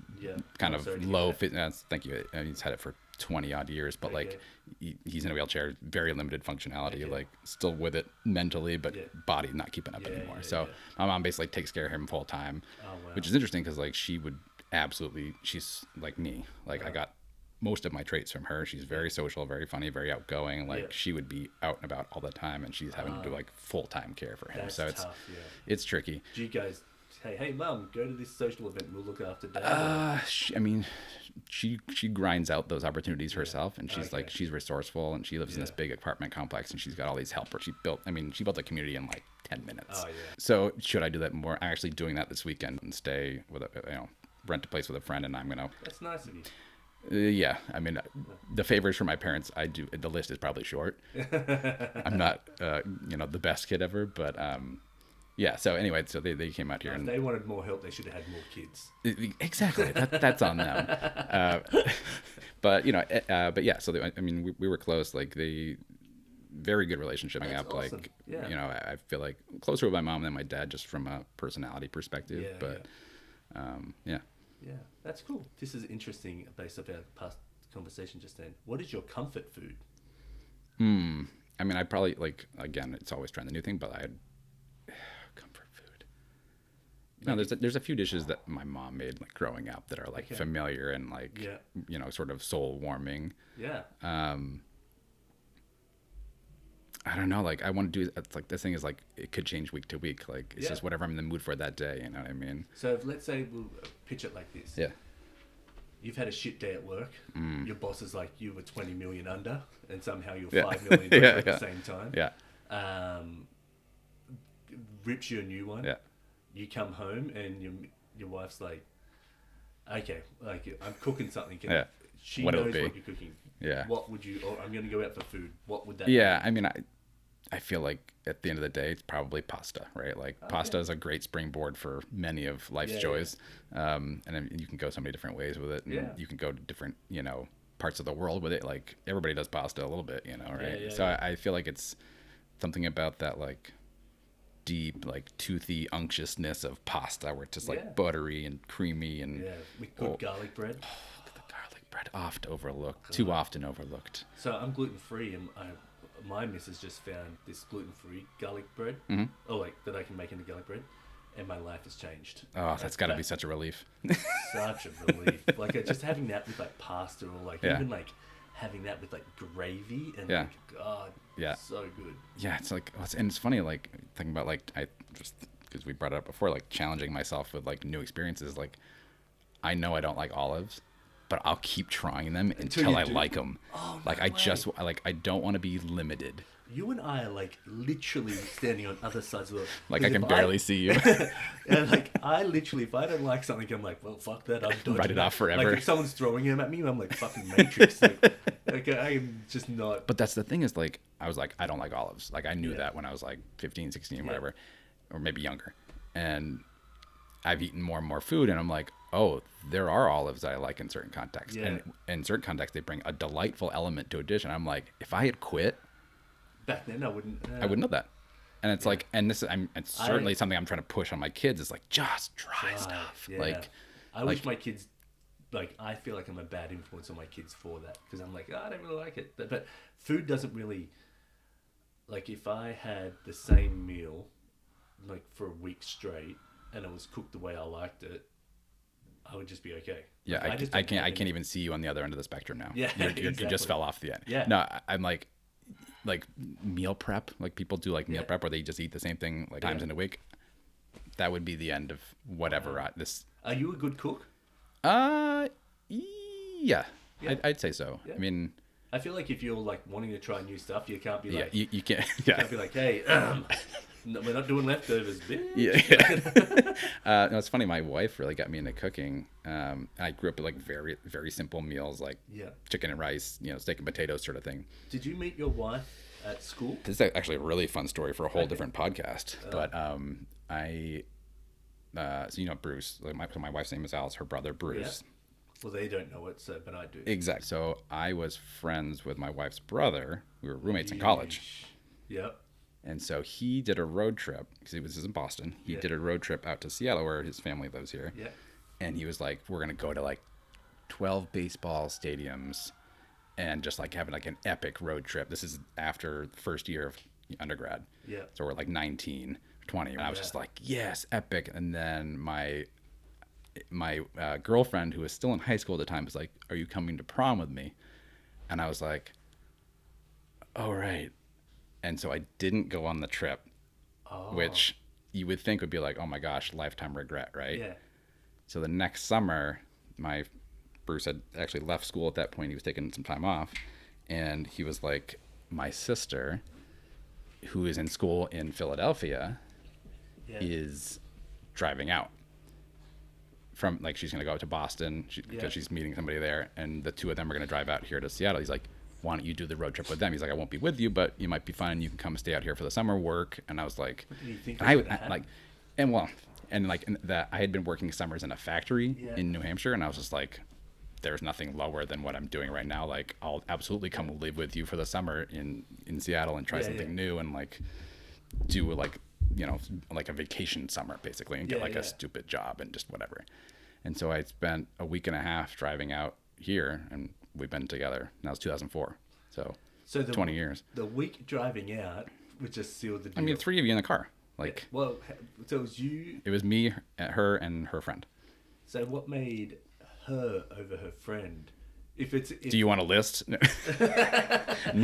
kind of sorry to low hear fit. Thank you. He's had it for 20 odd years, but like he's in a wheelchair, very limited functionality, like still with it mentally, but body not keeping up anymore. So my mom basically takes care of him full time, which is interesting because like she's like me. Like I got most of my traits from her. She's very social, very funny, very outgoing. Like she would be out and about all the time, and she's having to do like full-time care for him. So it's tough, it's tricky. Do you guys say, hey mum, go to this social event and we'll look after dad? I mean, she grinds out those opportunities herself, and she's like, she's resourceful, and she lives in this big apartment complex, and she's got all these helpers. She built a community in like 10 minutes. So should I do that more? I'm actually doing that this weekend and stay with rent a place with a friend, and I'm gonna. That's nice of you. Yeah, I mean, the favors from my parents, I do. The list is probably short. I'm not, the best kid ever, but yeah. So anyway, so they came out here, If and they wanted more help, they should have had more kids. Exactly, that's on them. But yeah. So we were close. Like very good relationship. That's up. awesome. Like Yeah. I feel like closer with my mom than my dad, just from a personality perspective. Yeah. Yeah, that's cool. This is interesting based off our past conversation just then. What is your comfort food? I mean, I probably like, again, it's always trying the new thing, but I'd comfort food. No, there's a few dishes that my mom made like growing up that are like familiar and like, you know, sort of soul warming. Yeah. I don't know. Like I want to do, it's like this thing is like, it could change week to week. Like it's just whatever I'm in the mood for that day. You know what I mean? So let's say we'll pitch it like this. Yeah. You've had a shit day at work. Your boss is like, you were 20 million under, and somehow you're 5 million over at the same time. Yeah. Rips you a new one. Yeah. You come home and your wife's like, okay, like I'm cooking something. She what knows what you're cooking. Yeah. What would you? Or I'm going to go out for food. What would that? be? I mean, I feel like at the end of the day, it's probably pasta, right? Like pasta is a great springboard for many of life's joys. And then you can go so many different ways with it. And you can go to different, you know, parts of the world with it. Like everybody does pasta a little bit, you know, right? So I feel like it's something about that like deep, like toothy unctuousness of pasta where it's just like buttery and creamy and with good garlic bread. The garlic bread, too often overlooked. So I'm gluten free, and my missus just found this gluten free garlic bread. That I can make into garlic bread, and my life has changed. Oh, that's got to be such a relief. Such a relief. Like just having that with like pasta, or like even like having that with like gravy, and like, God, so good. Yeah, it's like, and it's funny, like thinking about like, I just, because we brought it up before, like challenging myself with like new experiences. Like I know I don't like olives, but I'll keep trying them until I like them. Oh, like I don't want to be limited. You and I are like literally standing on other sides of the. Like I can barely see you. And like I literally, if I don't like something, I'm like, well, fuck that. I'm dodging Write it off forever. Like if someone's throwing them at me, I'm like fucking Matrix. like I am just not. But that's the thing is like I was like I don't like olives. Like I knew that when I was like 15, 16, whatever, or maybe younger, and I've eaten more and more food, and I'm like, oh, there are olives that I like in certain contexts, and in certain contexts they bring a delightful element to a dish, and I'm like, if I had quit. Back then, I wouldn't know that. And it's like, and this, it's certainly something I'm trying to push on my kids. Is like, just try stuff. Yeah. Like, I wish my kids, like, I feel like I'm a bad influence on my kids for that. Because I'm like, I don't really like it. But food doesn't really, like, if I had the same meal, like, for a week straight, and it was cooked the way I liked it, I would just be okay. Yeah, like, I can't even see you on the other end of the spectrum now. Yeah, you just fell off the end. Yeah. No, I'm like meal prep, like people do like meal prep where they just eat the same thing like times in a week. That would be the end of whatever. Are you a good cook? Yeah. I'd say so. Yeah. I mean, I feel like if you're like wanting to try new stuff, you can't be like you can't. You can't be like, hey, no, we're not doing leftovers, bitch. Yeah. No, it's funny. My wife really got me into cooking. I grew up with like very, very simple meals, like chicken and rice, you know, steak and potatoes sort of thing. Did you meet your wife at school? This is actually a really fun story for a whole different podcast. But so you know Bruce. Like my wife's name is Alice. Her brother Bruce. Yeah. Well, they don't know it, but I do. Exactly. So I was friends with my wife's brother. We were roommates in college. Yep. And so he did a road trip, because he was in Boston. He did a road trip out to Seattle, where his family lives here. Yeah. And he was like, we're going to go to like 12 baseball stadiums and just like having like an epic road trip. This is after the first year of undergrad. Yeah. So we're like 19, 20. And I was just like, yes, epic. And then my girlfriend, who was still in high school at the time, was like, are you coming to prom with me? And I was like, oh, right. And so I didn't go on the trip, which you would think would be like, oh my gosh, lifetime regret, right? Yeah. So the next summer, Bruce had actually left school at that point. He was taking some time off. And he was like, my sister, who is in school in Philadelphia, is driving out. From like, she's going to go out to Boston because she's meeting somebody there. And the two of them are going to drive out here to Seattle. He's like, why don't you do the road trip with them? He's like, I won't be with you, but you might be fine, and you can come stay out here for the summer work. And I was like, what did you think I had been working summers in a factory in New Hampshire, and I was just like, there's nothing lower than what I'm doing right now. Like, I'll absolutely come live with you for the summer in Seattle and try something new, and like do like, you know, like a vacation summer basically, and get like a stupid job and just whatever. And so I spent a week and a half driving out here, and we've been together. Now it's 2004. So So 20 years. The week driving out, which just sealed the deal. I mean, 3 of you in the car. Like, well, so it was you. It was me, her, and her friend. So what made her over her friend? Do you want a list? No,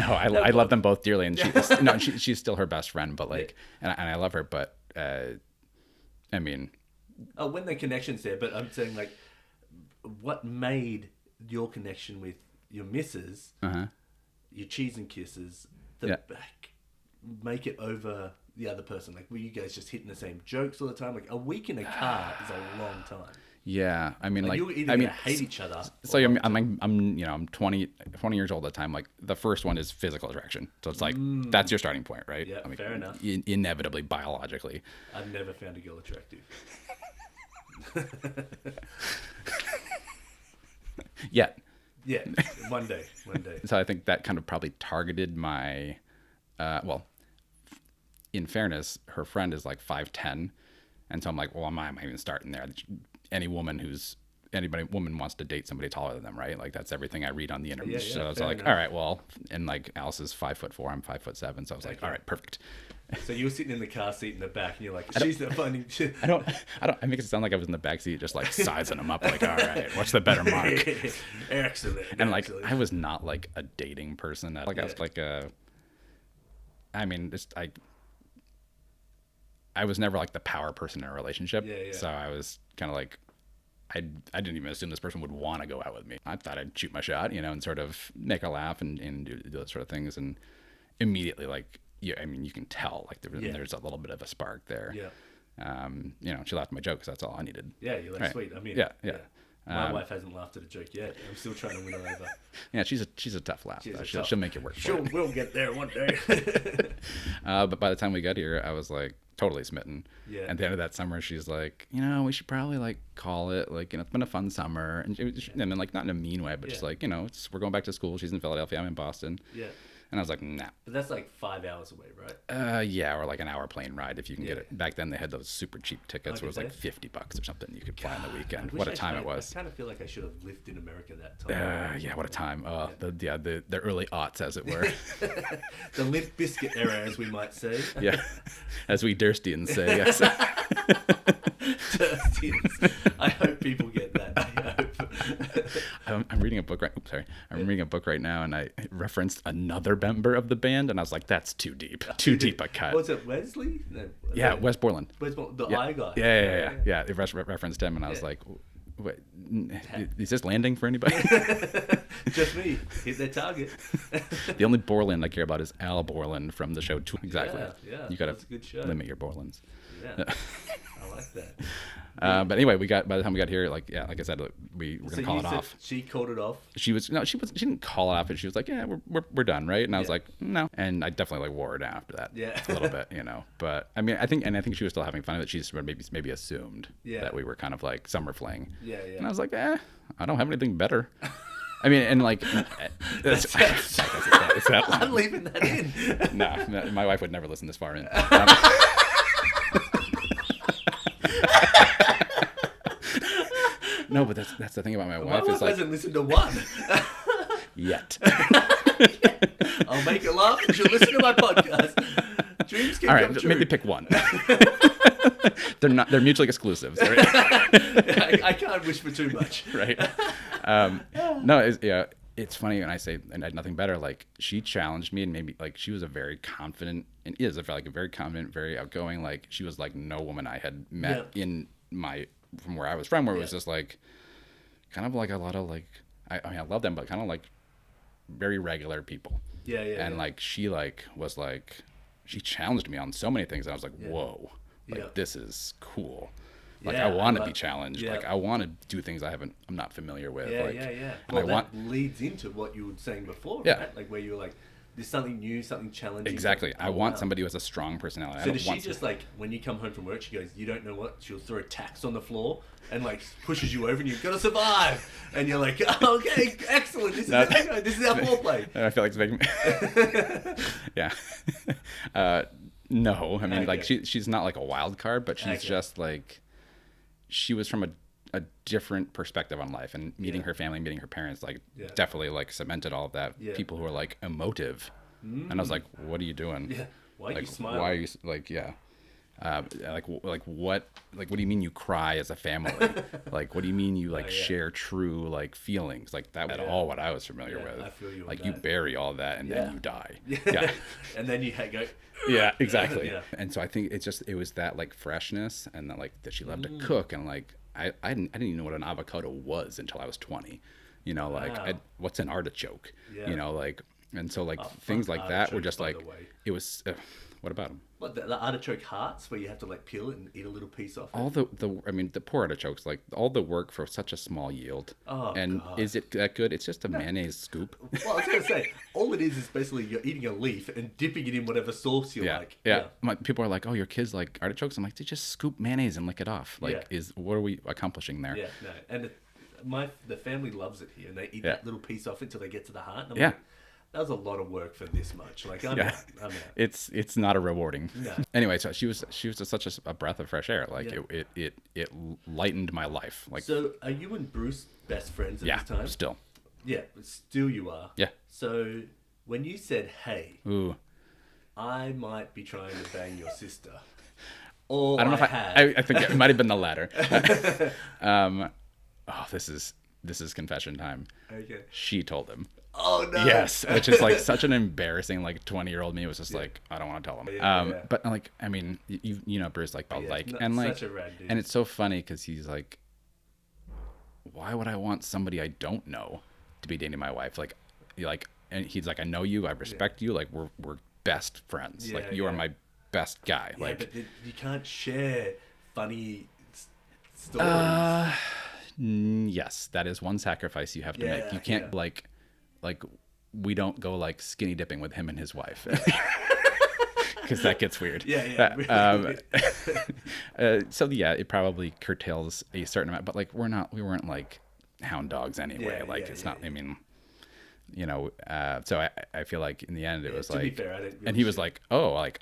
I love them both dearly, and she's still her best friend. But like, and I love her, but I mean, when the connection's there. But I'm saying like, what made your connection with your missus, your cheese and kisses, back, make it over the other person? Like, were you guys just hitting the same jokes all the time? Like, a week in a car is a long time. Yeah, I mean, you're either gonna hate each other. So I'm 20 years old at the time. Like, the first one is physical attraction. So it's like that's your starting point, right? Yeah, I mean, fair enough. Inevitably, biologically. I've never found a girl attractive. Yet. Yeah, one day. So I think that kind of probably targeted my, in fairness, her friend is like 5'10", and so I'm like, well, am I even starting there? Any woman woman wants to date somebody taller than them, right? Like, that's everything I read on the internet. So I was like, all right, well, and like Alice is 5'4", I'm 5'7", so I was like, all right, perfect. So you were sitting in the car seat in the back, and you're like, she's not finding shit. I make it sound like I was in the back seat, just like sizing them up, like, all right, what's the better mark? Excellent. And like, I was not like a dating person. Like, I was like I was never like the power person in a relationship. So I was kind of like, I didn't even assume this person would want to go out with me. I thought I'd shoot my shot, and sort of make her laugh and do those sort of things. And immediately, like, I mean, you can tell like there's a little bit of a spark there. She laughed at my joke because that's all I needed. Yeah, you're like, right. Sweet. I mean, yeah. My wife hasn't laughed at a joke yet. I'm still trying to win her over. Yeah, she's a tough laugh. She'll make it work. We'll get there one day. But by the time we got here, I was like totally smitten. Yeah. At the end of that summer, she's like, we should probably like call it. Like, it's been a fun summer, and then like not in a mean way, but just like, we're going back to school. She's in Philadelphia. I'm in Boston. Yeah. And I was like, nah. But that's like 5 hours away, right? Yeah, or like an hour plane ride if you can get it. Back then they had those super cheap tickets where it was like $50 or something. You could fly on the weekend. What a time it was. I kind of feel like I should have lived in America that time. Yeah, what a time. The early aughts, as it were. The Limp Biscuit era, as we might say. Yeah, as we Durstians say, yes. Durstians. I hope people get that. I'm reading a book I'm reading a book right now, and I referenced another member of the band, and I was like, that's too deep. Too deep a cut. Was it Wesley? No, Wes Borland. The eye guy. Yeah. They referenced him, and I was like, wait, is this landing for anybody? Just me. Hit their target. The only Borland I care about is Al Borland from the show. Exactly. Yeah. You got to limit your Borlands. Yeah. I like that. But anyway, by the time we got here, like I said, we were gonna call it off. She called it off. She didn't call it off, but she was like, yeah, we're done, right? And I was like, no. And I definitely like wore her down after that. Yeah. A little bit, But I mean, I think she was still having fun with it. She just maybe assumed that we were kind of like summer fling. Yeah. And I was like, I don't have anything better. I mean, and like, I'm leaving that in. No, my wife would never listen this far in. No, but that's the thing about my wife. My wife hasn't listened to one. Yet. I'll make her laugh and she'll listen to my podcast. Dreams can come true. Maybe pick one. They're mutually exclusive. Right? I can't wish for too much. Right. It's funny when I say and I had nothing better. Like, she challenged me, and maybe like she was a very confident and is a very confident, very outgoing. Like, she was like no woman I had met from where I was from, where it was just like kind of like a lot of like I mean I love them, but kind of like very regular people. And like she was like she challenged me on so many things, and I was like, whoa, like this is cool. Like, I want to be challenged. Like, I want to do things I'm not familiar with. Well, that leads into what you were saying before, right? Like, where you were like, there's something new, something challenging. Exactly. I want somebody who has a strong personality. So does she just like, when you come home from work, she goes, you don't know what? She'll throw tacks on the floor and like pushes you over, and you've got to survive. And you're like, okay, excellent. This is our foreplay. I feel like it's making me... Yeah. No, I mean, like she's not like a wild card, but she's just like, she was from a different perspective on life, and meeting her family, meeting her parents, like definitely like cemented all of that. People who are like emotive, and I was like, what are you doing? Why are you smiling? Why are you like what do you mean you cry as a family? Like, what do you mean you like share true like feelings? Like that was all what I was familiar with. I feel you on like that. You bury all that and then you die. And then you go. Yeah, exactly. And so I think it was that like freshness, and that like that she loved to cook, and like I didn't even know what an avocado was until I was 20. You know, like what's an artichoke? You know, like, and so like things like that were just like it was. What about them? What, the artichoke hearts where you have to like peel it and eat a little piece off it? All the poor artichokes, like all the work for such a small yield. And God. Is it that good? It's just a mayonnaise scoop. Well, I was going to say, all it is basically you're eating a leaf and dipping it in whatever sauce you like. Yeah. People are like, oh, your kids like artichokes? I'm like, they just scoop mayonnaise and lick it off. Like, what are we accomplishing there? Yeah, no. And the family loves it here, and they eat that little piece off until they get to the heart. And I'm like, that was a lot of work for this much. Like, I'm out. It's not a rewarding. No. Anyway, so she was just such a breath of fresh air. Like it lightened my life. Like, so are you and Bruce best friends at this time? Still. Yeah, but still you are. Yeah. So when you said, "Hey, ooh, I might be trying to bang your sister," or I don't know I think it might have been the latter. This is confession time. Okay. She told him. Oh no! Yes, which is like such an embarrassing, like 20-year-old me was just like, I don't want to tell him. But like, I mean, you know, Bruce, like, and like, such a rad dude. And it's so funny because he's like, why would I want somebody I don't know to be dating my wife? Like, and he's like, I know you, I respect you, like we're best friends, like you are my best guy. Like, but you can't share funny stories. Yes, that is one sacrifice you have to make. You can't like we don't go like skinny dipping with him and his wife because that gets weird. So it probably curtails a certain amount, but like we weren't like hound dogs anyway. It's not. I mean, you know. So I feel like in the end it was like. To be fair, I didn't really and he was like, oh, like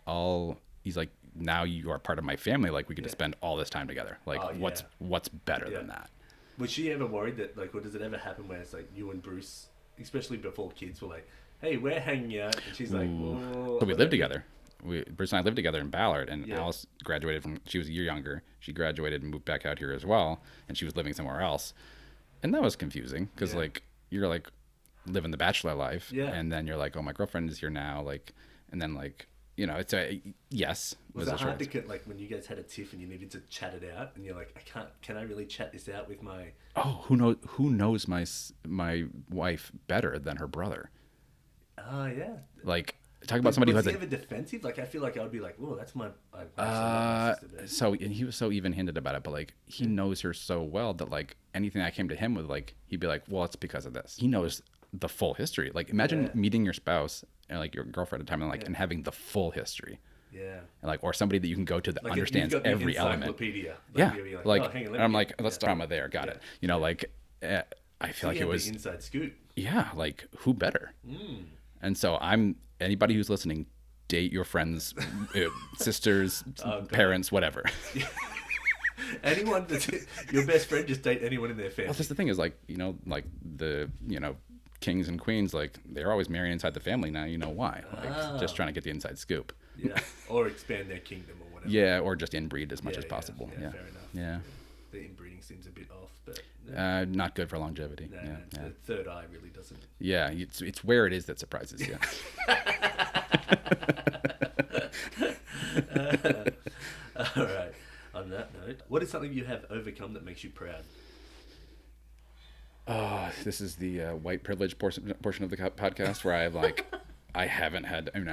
he's like, now you are part of my family. Like we get to spend all this time together. Like what's better than that? Was she ever worried that like, or does it ever happen where it's like you and Bruce, especially before kids, were like, hey, we're hanging out, and she's like, whoa. But we lived together. Bruce and I lived together in Ballard, and Alice graduated she was a year younger. She graduated and moved back out here as well, and she was living somewhere else. And that was confusing because like you're like living the bachelor life, and then you're like, oh, my girlfriend is here now, like, and then like, you know, it's yes. Was it hard to get, like, when you guys had a tiff and you needed to chat it out, and you're like, can I really chat this out with my? Oh, who knows my wife better than her brother? Oh yeah. Like, talk about somebody who has was he ever defensive? Like, I feel like I would be like, whoa, that's my. So and he was so even-handed about it, but like he knows her so well that like anything I came to him with, like he'd be like, well, it's because of this. He knows the full history. Like, imagine meeting your spouse and like your girlfriend at the time, and like and having the full history. Yeah. And like, or somebody that you can go to that like understands every element. Like, like, and I'm like, let's start with there. Got it. You know, like, I feel like it was the inside scoop. Yeah. Like, who better? And so anybody who's listening, date your friends, sisters, parents, whatever. Anyone that's your best friend, just date anyone in their family. Well, that's the thing is, like, you know, like the, you know, kings and queens, like they're always marrying inside the family. Now you know why. Like, just trying to get the inside scoop. Yeah, or expand their kingdom or whatever. Yeah, or just inbreed as much as possible. Yeah, fair enough. Yeah. The inbreeding seems a bit off, but not good for longevity. No, the third eye really doesn't. Yeah, it's where it is that surprises you. All right. On that note, what is something you have overcome that makes you proud? Oh, this is the white privilege portion of the podcast where I haven't had. I mean,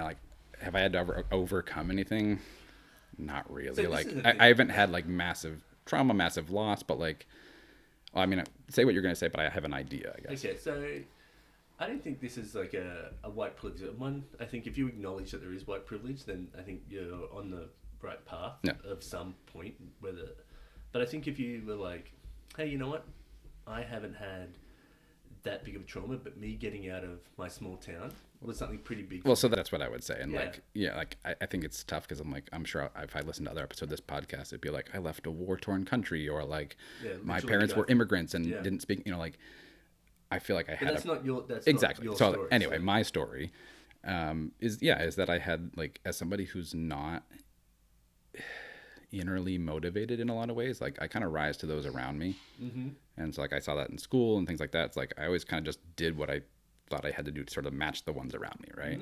have I had to overcome anything? Not really. So like, I haven't had like massive trauma, massive loss, but like, well, I mean, say what you're going to say, but I have an idea, I guess. Okay, so I don't think this is like a white privilege. One, I think if you acknowledge that there is white privilege, then I think you're on the right path of some point. But I think if you were like, hey, you know what? I haven't had that big of a trauma, but me getting out of my small town was something pretty big. Well, so that's what I would say. And Yeah. I think it's tough because I'm sure if I listened to other episodes of this podcast, it'd be like, I left a war-torn country, or like my parents were immigrants and didn't speak, like, I feel like I had. That's not your. That's exactly. Not your so story, anyway, my story is that I had, like, as somebody who's not innerly motivated in a lot of ways, like I kind of rise to those around me. Mm-hmm. And so like I saw that in school and things like that. It's like I always kind of just did what I thought I had to do to sort of match the ones around me, right?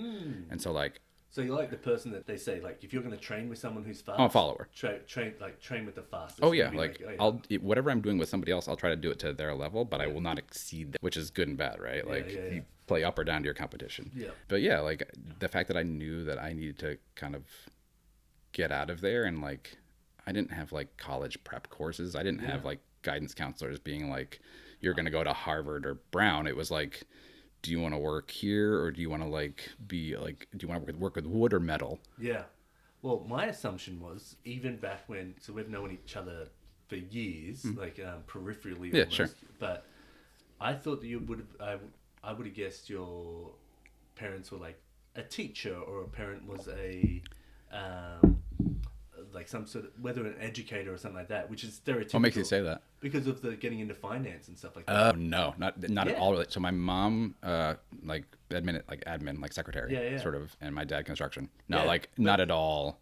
And so like, so you're like the person that they say, like, if you're going to train with someone who's fast, I'm a follower. Train with the fastest. Oh yeah, I'll whatever I'm doing with somebody else, I'll try to do it to their level, but I will not exceed that, which is good and bad, right? Like you play up or down to your competition. Yeah. But yeah, like the fact that I knew that I needed to kind of get out of there, and like I didn't have like college prep courses. I didn't have like guidance counselors being like, you're going to go to Harvard or Brown. It was like, do you want to work here, or do you want to like be like, do you want to work with wood or metal? Yeah. Well, my assumption was, even back when, so we've known each other for years, like peripherally almost, sure. But I thought that you would have, I would have guessed your parents were like a teacher, or a parent was a like some sort of, whether an educator or something like that, which is stereotypical. What makes you say that? Because of the getting into finance and stuff like that. No, not at all. So my mom, like admin, like secretary, sort of, and my dad construction. No, not at all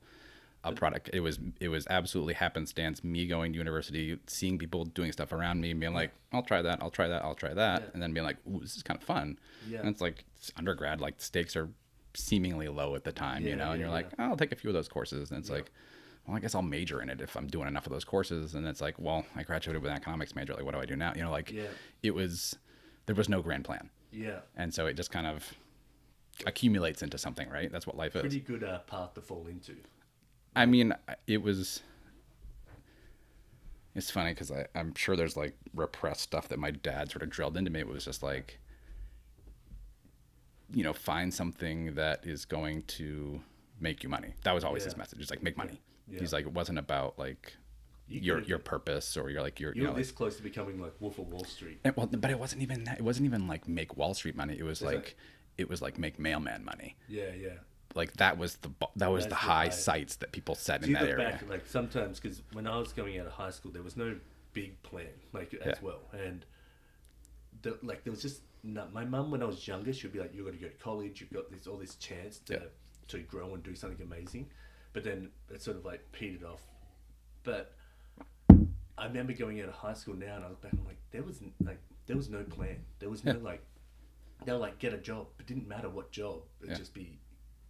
a product. It was absolutely happenstance. Me going to university, seeing people doing stuff around me, and being like, I'll try that, and then being like, ooh, this is kind of fun. Yeah. And it's like, it's undergrad, like stakes are seemingly low at the time, and you're like, oh, I'll take a few of those courses, and it's like, well, I guess I'll major in it if I'm doing enough of those courses. And it's like, well, I graduated with an economics major. Like, what do I do now? There was no grand plan. Yeah. And so it just kind of accumulates into something, right? That's what life is. Pretty good path to fall into. I mean, it's funny because I'm sure there's like repressed stuff that my dad sort of drilled into me. It was just like, find something that is going to make you money. That was always his message. It's like, make money. Yeah. He's like, it wasn't about like your purpose, or you're this close to becoming like Wolf of Wall Street. But it wasn't even that. It wasn't even like make Wall Street money. It was it was like make mailman money. Yeah, yeah. Like that was the high sights that people set in that area. Back, like sometimes, because when I was going out of high school, there was no big plan as well, and there was just my mum, when I was younger, she'd be like, "You're going to go to college. You've got all this chance to grow and do something amazing." But then it sort of like petered off. But I remember going out of high school now, and I was back, and I'm like, there was no plan. There was no like, they were like, get a job. It didn't matter what job. It'd just be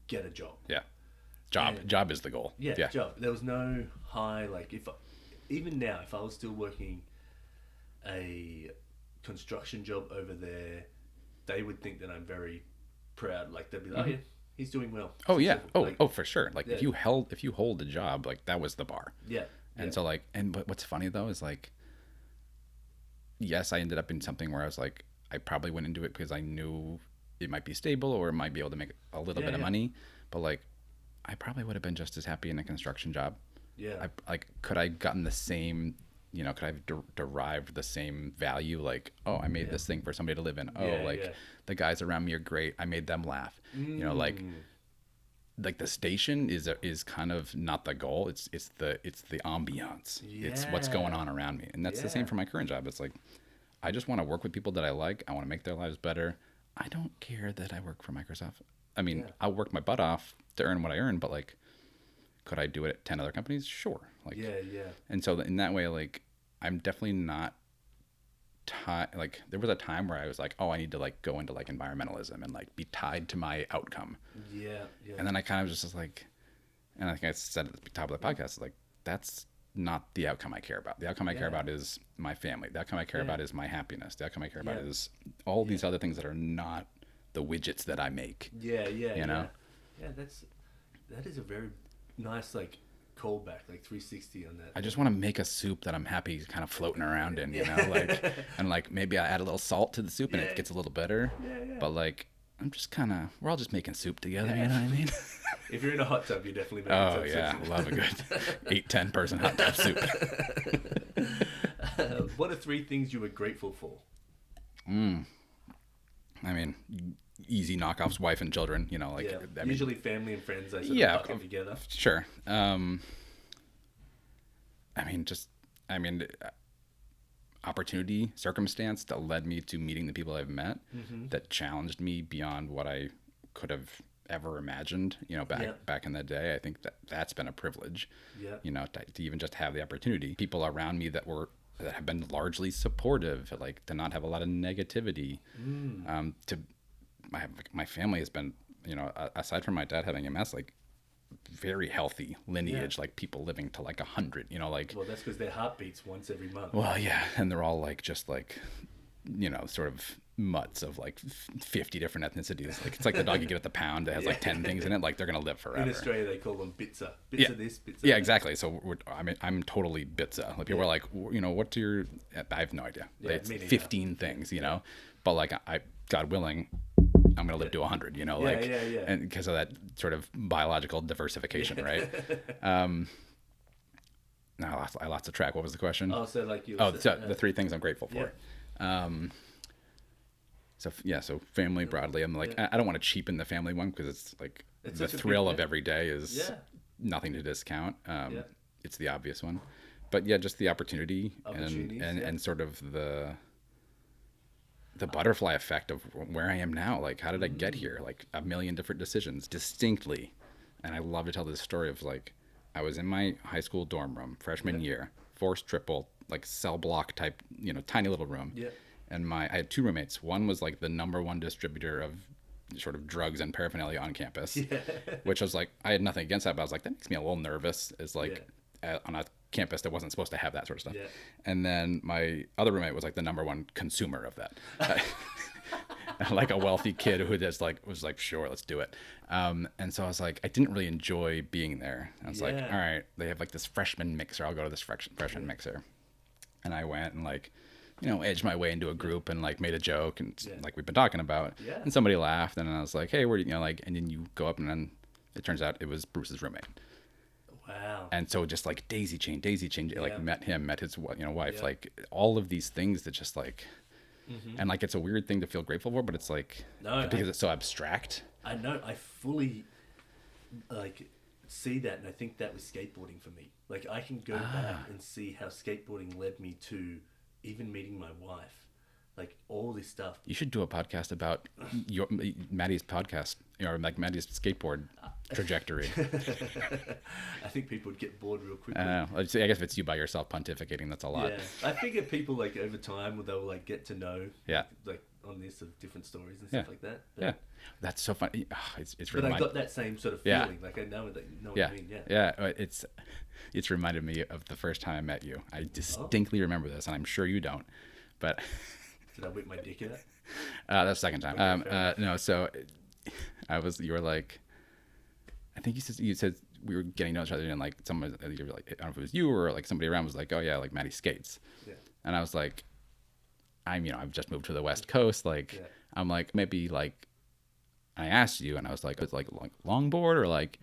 get a job. Yeah. Job is the goal. Yeah, job. There was no high, like, even now, if I was still working a construction job over there, they would think that I'm very proud. Like, they'd be like, oh yeah, he's doing well. Oh yeah. For sure. Like if you hold a job, like that was the bar. Yeah. And so like, but what's funny though is like, yes, I ended up in something where I was like, I probably went into it because I knew it might be stable or it might be able to make a little bit of money, but like, I probably would have been just as happy in a construction job. Yeah. Could I gotten the same, could I have derived the same value? Like, oh, I made this thing for somebody to live in. Oh, the guys around me are great. I made them laugh. Like the station is kind of not the goal. It's the ambiance. Yeah. It's what's going on around me. And that's the same for my current job. It's like, I just want to work with people that I like. I want to make their lives better. I don't care that I work for Microsoft. I mean, I'll work my butt off to earn what I earn, but like, could I do it at 10 other companies? Sure. Like, yeah. And so in that way, like, I'm definitely not like, there was a time where I was like, oh, I need to like go into like environmentalism and like be tied to my outcome. Yeah. And then I kind of just was like, and I think I said at the top of the podcast, like, that's not the outcome I care about. The outcome I care about is my family. The outcome I care about is my happiness. The outcome I care about is all these other things that are not the widgets that I make. Yeah. Yeah, that is a very nice like callback, like 360 on that. I just want to make a soup that I'm happy kind of floating around in, like, and like maybe I add a little salt to the soup and it gets a little better. Yeah. But like, I'm just we're all just making soup together, you know what I mean? If you're in a hot tub, you're definitely making soup. Love a good 8-10 person hot tub soup. What are 3 things you were grateful for? I mean, easy knockoffs, wife and children, you know, like, Yeah. I mean, Usually family and friends, they sort yeah, of bucket together. sure. I mean, just, I mean, opportunity, circumstance that led me to meeting the people I've met that challenged me beyond what I could have ever imagined, you know, back in the day. I think that's been a privilege, you know, to even just have the opportunity. People around me that have been largely supportive, like to not have a lot of negativity. To my family has been, you know, aside from my dad having MS, like very healthy lineage, like people living to like 100, you know, like. Well, that's because their heart beats once every month. Well, yeah, and they're all like just like, you know, sort of mutts of like 50 different ethnicities. Like it's like the dog you get at the pound that has like 10 things in it. Like they're gonna live forever. In Australia, they call them bitsa. Bits of this, bits of Yeah, that. exactly. So I'm totally bitsa. Like people are like, you know, what's your? I have no idea. Yeah, It's me neither. 15 things, you know. But like God willing, I'm gonna live to 100. You know, like yeah. and because of that sort of biological diversification, right? Now I lost the track. What was the question? Oh, so like you. So the three things I'm grateful for. So family broadly. I'm like, I don't want to cheapen the family one because it's like It's the such a thrill big- of every day is Yeah. nothing to discount. It's the obvious one, but yeah, just the opportunity Opportunities, and sort of the butterfly effect of where I am now. Like, how did I get here? Like a million different decisions distinctly. And I love to tell this story of like, I was in my high school dorm room, freshman year, forced triple, like cell block type, you know, tiny little room. Yeah. And I had two roommates. One was like the #1 distributor of sort of drugs and paraphernalia on campus, which was like, I had nothing against that, but I was like, that makes me a little nervous. Is like on a campus that wasn't supposed to have that sort of stuff. Yeah. And then my other roommate was like the #1 consumer of that. Like a wealthy kid who just like was like, sure, let's do it. And so I was like, I didn't really enjoy being there. I was like, all right, they have like this freshman mixer. I'll go to this freshman mixer. And I went and like, you know, edged my way into a group and like made a joke and like we've been talking about. Yeah. And somebody laughed and I was like, hey, where do you know, like, and then you go up and then it turns out it was Bruce's roommate. Wow. And so just like daisy chain, like met his, you know, wife, Yeah. like all of these things that just like, and like, it's a weird thing to feel grateful for, but it's like, because it's so abstract. I know. I fully like see that, and I think that was skateboarding for me. Like I can go back and see how skateboarding led me to even meeting my wife. Like all this stuff. You should do a podcast about Maddie's podcast, or like Maddie's skateboard trajectory. I think people would get bored real quickly. I guess if it's you by yourself pontificating, that's a lot. Yeah, I figure people like over time they'll like get to know. Yeah. Like on this of different stories and stuff like that. But, Yeah, that's so funny. It's But I got that same sort of feeling. Like I know what I mean. Yeah. It's reminded me of the first time I met you. I distinctly remember this, and I'm sure you don't, but. Did I whip my dick out? That's the second time. Okay, no, so you were like, I think you said we were getting to know each other, and like someone, you were like, I don't know if it was you or like somebody around was like, oh yeah, like Maddie skates. Yeah. And I was like, I've just moved to the West Coast. Like, I'm like, maybe like, I asked you and I was like, it's like longboard or like,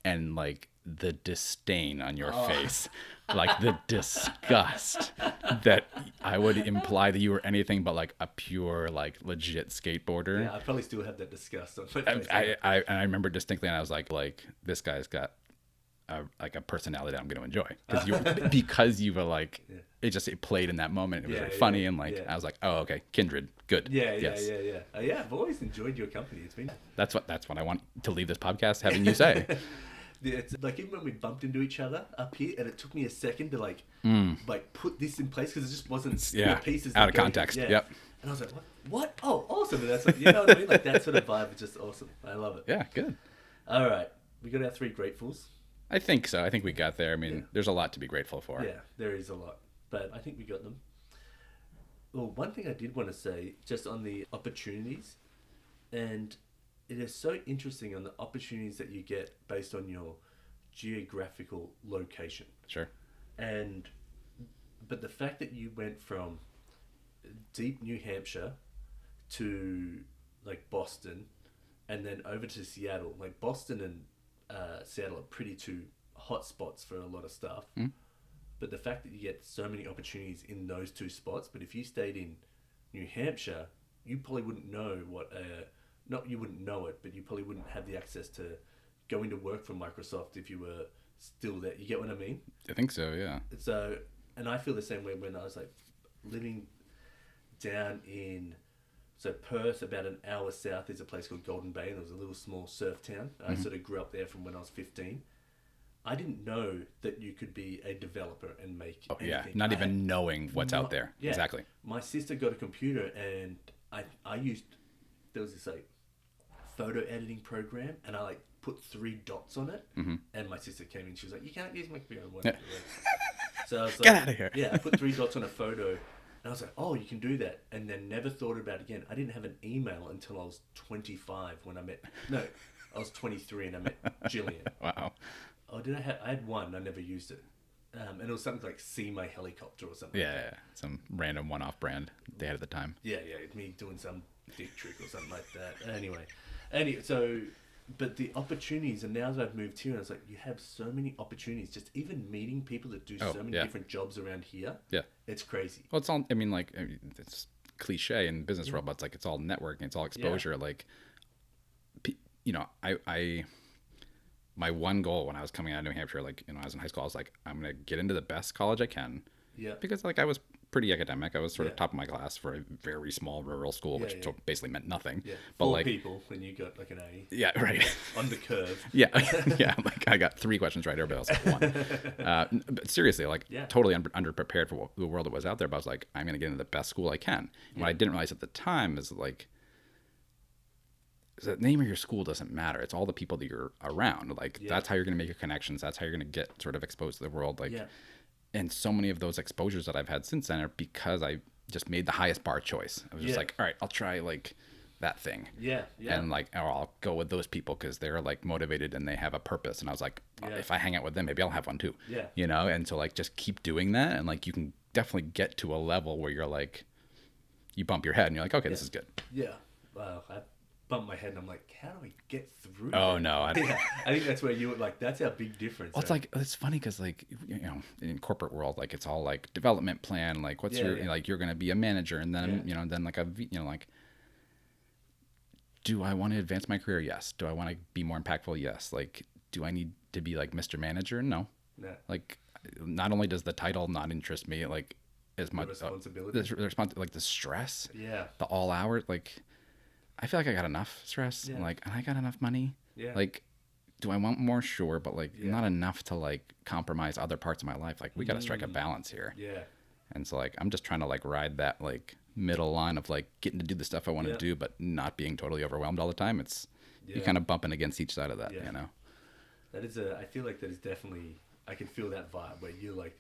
and like the disdain on your face, like the disgust that I would imply that you were anything but like a pure, like legit skateboarder. Yeah, I probably still have that disgust on my face. I remember distinctly, and I was like this guy's got a personality that I'm going to enjoy because you were like, it played in that moment. It was like funny and like I was like, oh okay, kindred, good. Yeah. I've always enjoyed your company. It's been that's what I want to leave this podcast having you say. It's like even when we bumped into each other up here, and it took me a second to like put this in place because it just wasn't pieces out of context. Yep. And I was like, what? Oh, awesome! And that's like, you know what I mean? Like that sort of vibe is just awesome. I love it. Yeah, good. All right, we got our 3 gratefuls. I think so. I think we got there. I mean, there's a lot to be grateful for. Yeah, there is a lot, but I think we got them. Well, one thing I did want to say, just on the opportunities, and it is so interesting on the opportunities that you get based on your geographical location. Sure. But the fact that you went from deep New Hampshire to like Boston and then over to Seattle, like Boston and Seattle are pretty two hot spots for a lot of stuff. But the fact that you get so many opportunities in those 2 spots, but if you stayed in New Hampshire, you probably wouldn't know what not you wouldn't know it, but you probably wouldn't have the access to going to work for Microsoft if you were still there. You get what I mean? I think so, yeah. So, and I feel the same way when I was like living down in Perth, about an hour south, is a place called Golden Bay, and it was a little small surf town. I sort of grew up there from when I was 15. I didn't know that you could be a developer and make anything. Not even knowing what's out there. Yeah. Exactly. My sister got a computer, and I used, there was this like photo editing program, and I like put 3 dots on it, and my sister came in, she was like, you can't use my computer. So I was like, get out of here. Yeah, I put 3 dots on a photo, and I was like, oh, you can do that, and then never thought about it again. I didn't have an email until I was 25 when I met, no, I was 23 and I met Jillian. Wow. Oh, I had one, I never used it. And it was something like See My Helicopter or something. Yeah, some random one-off brand they had at the time. Yeah, me doing some dick trick or something like that. Anyway, but the opportunities, and now that I've moved here, I was like, you have so many opportunities. Just even meeting people that do so many different jobs around here. Yeah, it's crazy. Well, it's all. I mean, it's cliche in business world, but it's like it's all networking, it's all exposure. Like, I my one goal when I was coming out of New Hampshire, like, I was in high school, I was like, I'm gonna get into the best college I can. Yeah. Because like I was pretty academic. I was sort of top of my class for a very small rural school, which basically meant nothing. Yeah. But 4 people, when you got like an A. Yeah, right. On the curve. Yeah. Like I got 3 questions right, everybody else got 1. But seriously, like totally underprepared for the world that was out there. But I was like, I'm gonna get into the best school I can. And what I didn't realize at the time is like, the name of your school doesn't matter. It's all the people that you're around. Like that's how you're going to make your connections. That's how you're going to get sort of exposed to the world. Like, and so many of those exposures that I've had since then are because I just made the highest bar choice. I was just like, all right, I'll try like that thing. Yeah. And like, or I'll go with those people because they're like motivated and they have a purpose. And I was like, if I hang out with them, maybe I'll have one too. Yeah. And so like, just keep doing that. And like, you can definitely get to a level where you're like, you bump your head and you're like, okay, this is good. Yeah. Wow. I bump my head and I'm like, how do I get through Oh that? No, I think that's where you like, that's our big difference. Well, it's like, it's funny because like, in corporate world, like it's all like development plan, like what's your like, you're going to be a manager, and then then like like, do I want to advance my career? Yes. Do I want to be more impactful? Yes. Like, do I need to be like Mr. Manager? No. Like, not only does the title not interest me, like as much responsibility, like the stress, the all hours, like I feel like I got enough stress. Like, and I got enough money. Like, do I want more? Sure, but like not enough to like compromise other parts of my life. Like, we got to strike a balance here. And so like, I'm just trying to like ride that like middle line of like getting to do the stuff I want to do, but not being totally overwhelmed all the time. It's you're kind of bumping against each side of that, That is I feel like that is definitely, I can feel that vibe where you're like,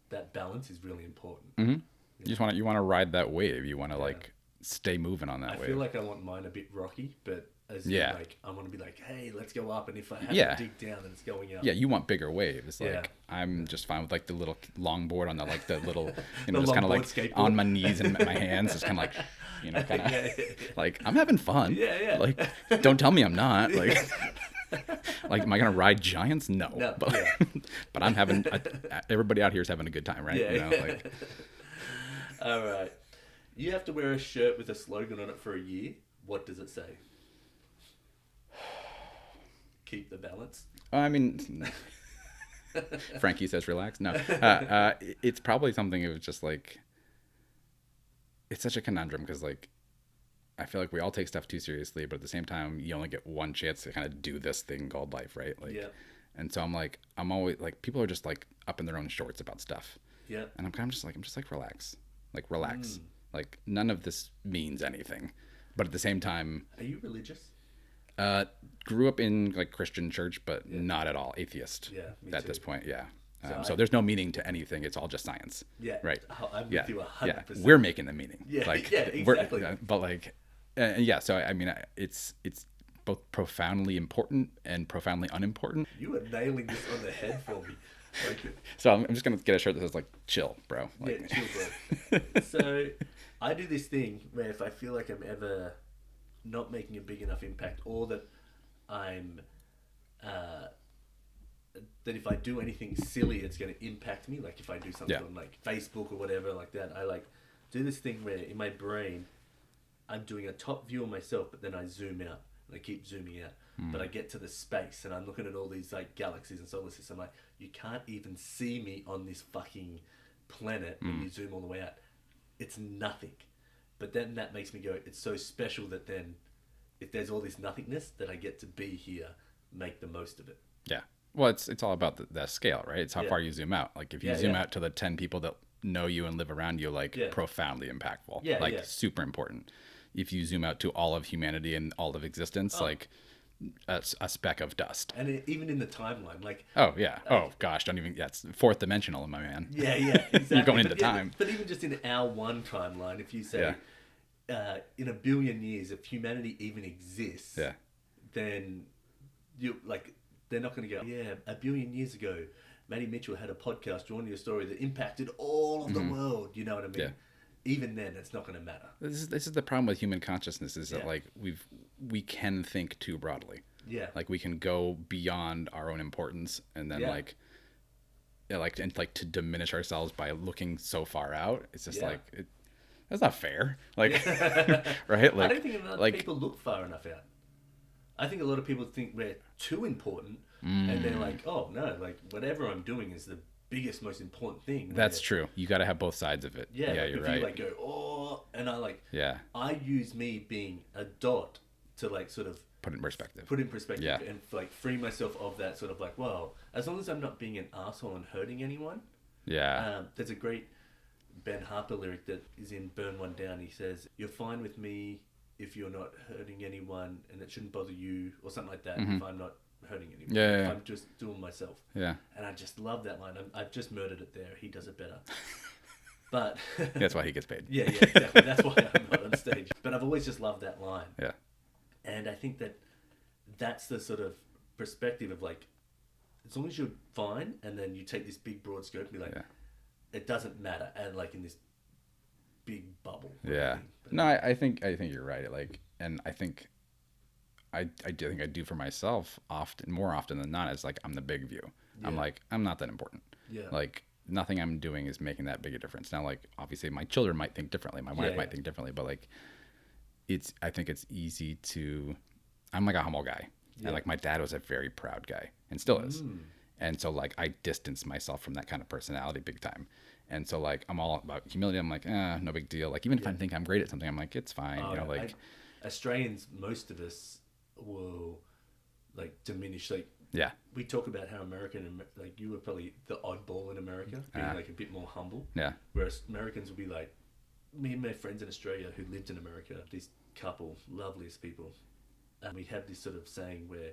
that balance is really important. You just want to ride that wave. You want to like stay moving on that wave. I feel like I want mine a bit rocky, but as in like, I want to be like, hey, let's go up, and if I have to dig down, then it's going up. Yeah, you want bigger waves. Like I'm just fine with like the little longboard on the like the little just kind of like skateboard on my knees and my hands, just kind of like kind of like I'm having fun. Like, don't tell me I'm not. Like like, am I gonna ride giants? No. But I'm having everybody out here is having a good time, right? Like. All right. You have to wear a shirt with a slogan on it for a year. What does it say? Keep the balance. I mean, Frankie says relax. No, it's probably something of just like, it's such a conundrum because like, I feel like we all take stuff too seriously, but at the same time, you only get one chance to kind of do this thing called life, right? Like, and so I'm always like, people are just like up in their own shorts about stuff. Yeah. And I'm just like, relax. Like, none of this means anything. But at the same time... Are you religious? Grew up in, like, Christian church, but not at all atheist at this point, so there's no meaning to anything. It's all just science. Yeah. Right? I'm with you 100%. Yeah. We're making the meaning. Yeah, like, exactly. But, like... so, I mean, it's both profoundly important and profoundly unimportant. You are nailing this on the head for me. So I'm just going to get a shirt that says, like, chill, bro. Like, chill, bro. So I do this thing where if I feel like I'm ever not making a big enough impact, or that I'm... that if I do anything silly, it's going to impact me. Like if I do something on like Facebook or whatever like that, I like do this thing where in my brain, I'm doing a top view of myself, but then I zoom out and I keep zooming out. But I get to the space and I'm looking at all these like galaxies and solar systems. I'm like, you can't even see me on this fucking planet when you zoom all the way out. It's nothing. But then that makes me go, it's so special that then if there's all this nothingness, that I get to be here, make the most of it. Yeah. Well, it's all about the scale, right? It's how far you zoom out. Like if you zoom out to the 10 people that know you and live around you, like profoundly impactful, super important. If you zoom out to all of humanity and all of existence, like a speck of dust. And even in the timeline, like... Oh, yeah. Oh, gosh, don't even... Yeah, it's fourth dimensional, my man. Yeah, exactly. You're going into time. But even just in our one timeline, if you say, in a billion years, if humanity even exists, then you like they're not going to go, yeah, a billion years ago, Matty Mitchell had a podcast drawing you a story that impacted all of the world. You know what I mean? Yeah. Even then, it's not going to matter. This is the problem with human consciousness is that like we can think too broadly. Yeah. Like we can go beyond our own importance and then like to diminish ourselves by looking so far out. It's just that's not fair. Like right? Like I don't think enough people look far enough out. I think a lot of people think we're too important and they're like, oh no, like whatever I'm doing is the biggest, most important thing. That's true. You got to have both sides of it. Yeah, like you're if right. You like go, oh, and I use me being a dot to like sort of put it in perspective. And like free myself of that sort of like, well, as long as I'm not being an asshole and hurting anyone. Yeah. There's a great Ben Harper lyric that is in Burn One Down. He says, "You're fine with me if you're not hurting anyone, and it shouldn't bother you," or something like that. If I'm not hurting anyone, if I'm just doing myself. Yeah. And I just love that line. I've just murdered it there. He does it better. But that's why he gets paid. Yeah, exactly. That's why I'm not on stage. But I've always just loved that line. Yeah. And I think that's the sort of perspective of like, as long as you're fine, and then you take this big broad scope and be like, it doesn't matter, and like in this big bubble. Yeah. No, I think you're right. Like, and I think I think I do for myself more often than not. It's like I'm the big view. Yeah. I'm like, I'm not that important. Yeah. Like nothing I'm doing is making that big a difference. Now, like obviously my children might think differently. My wife might think differently, but like I think it's easy to, I'm like a humble guy. Yeah. And like my dad was a very proud guy and still is. And so like I distance myself from that kind of personality big time. And so like I'm all about humility. I'm like, no big deal. Like even if I think I'm great at something, I'm like, it's fine. Like Australians, most of us will like diminish. Like we talk about how American, like you were probably the oddball in America, being like a bit more humble. Yeah. Whereas Americans will be like, me and my friends in Australia who lived in America, this couple, loveliest people, and we have this sort of saying where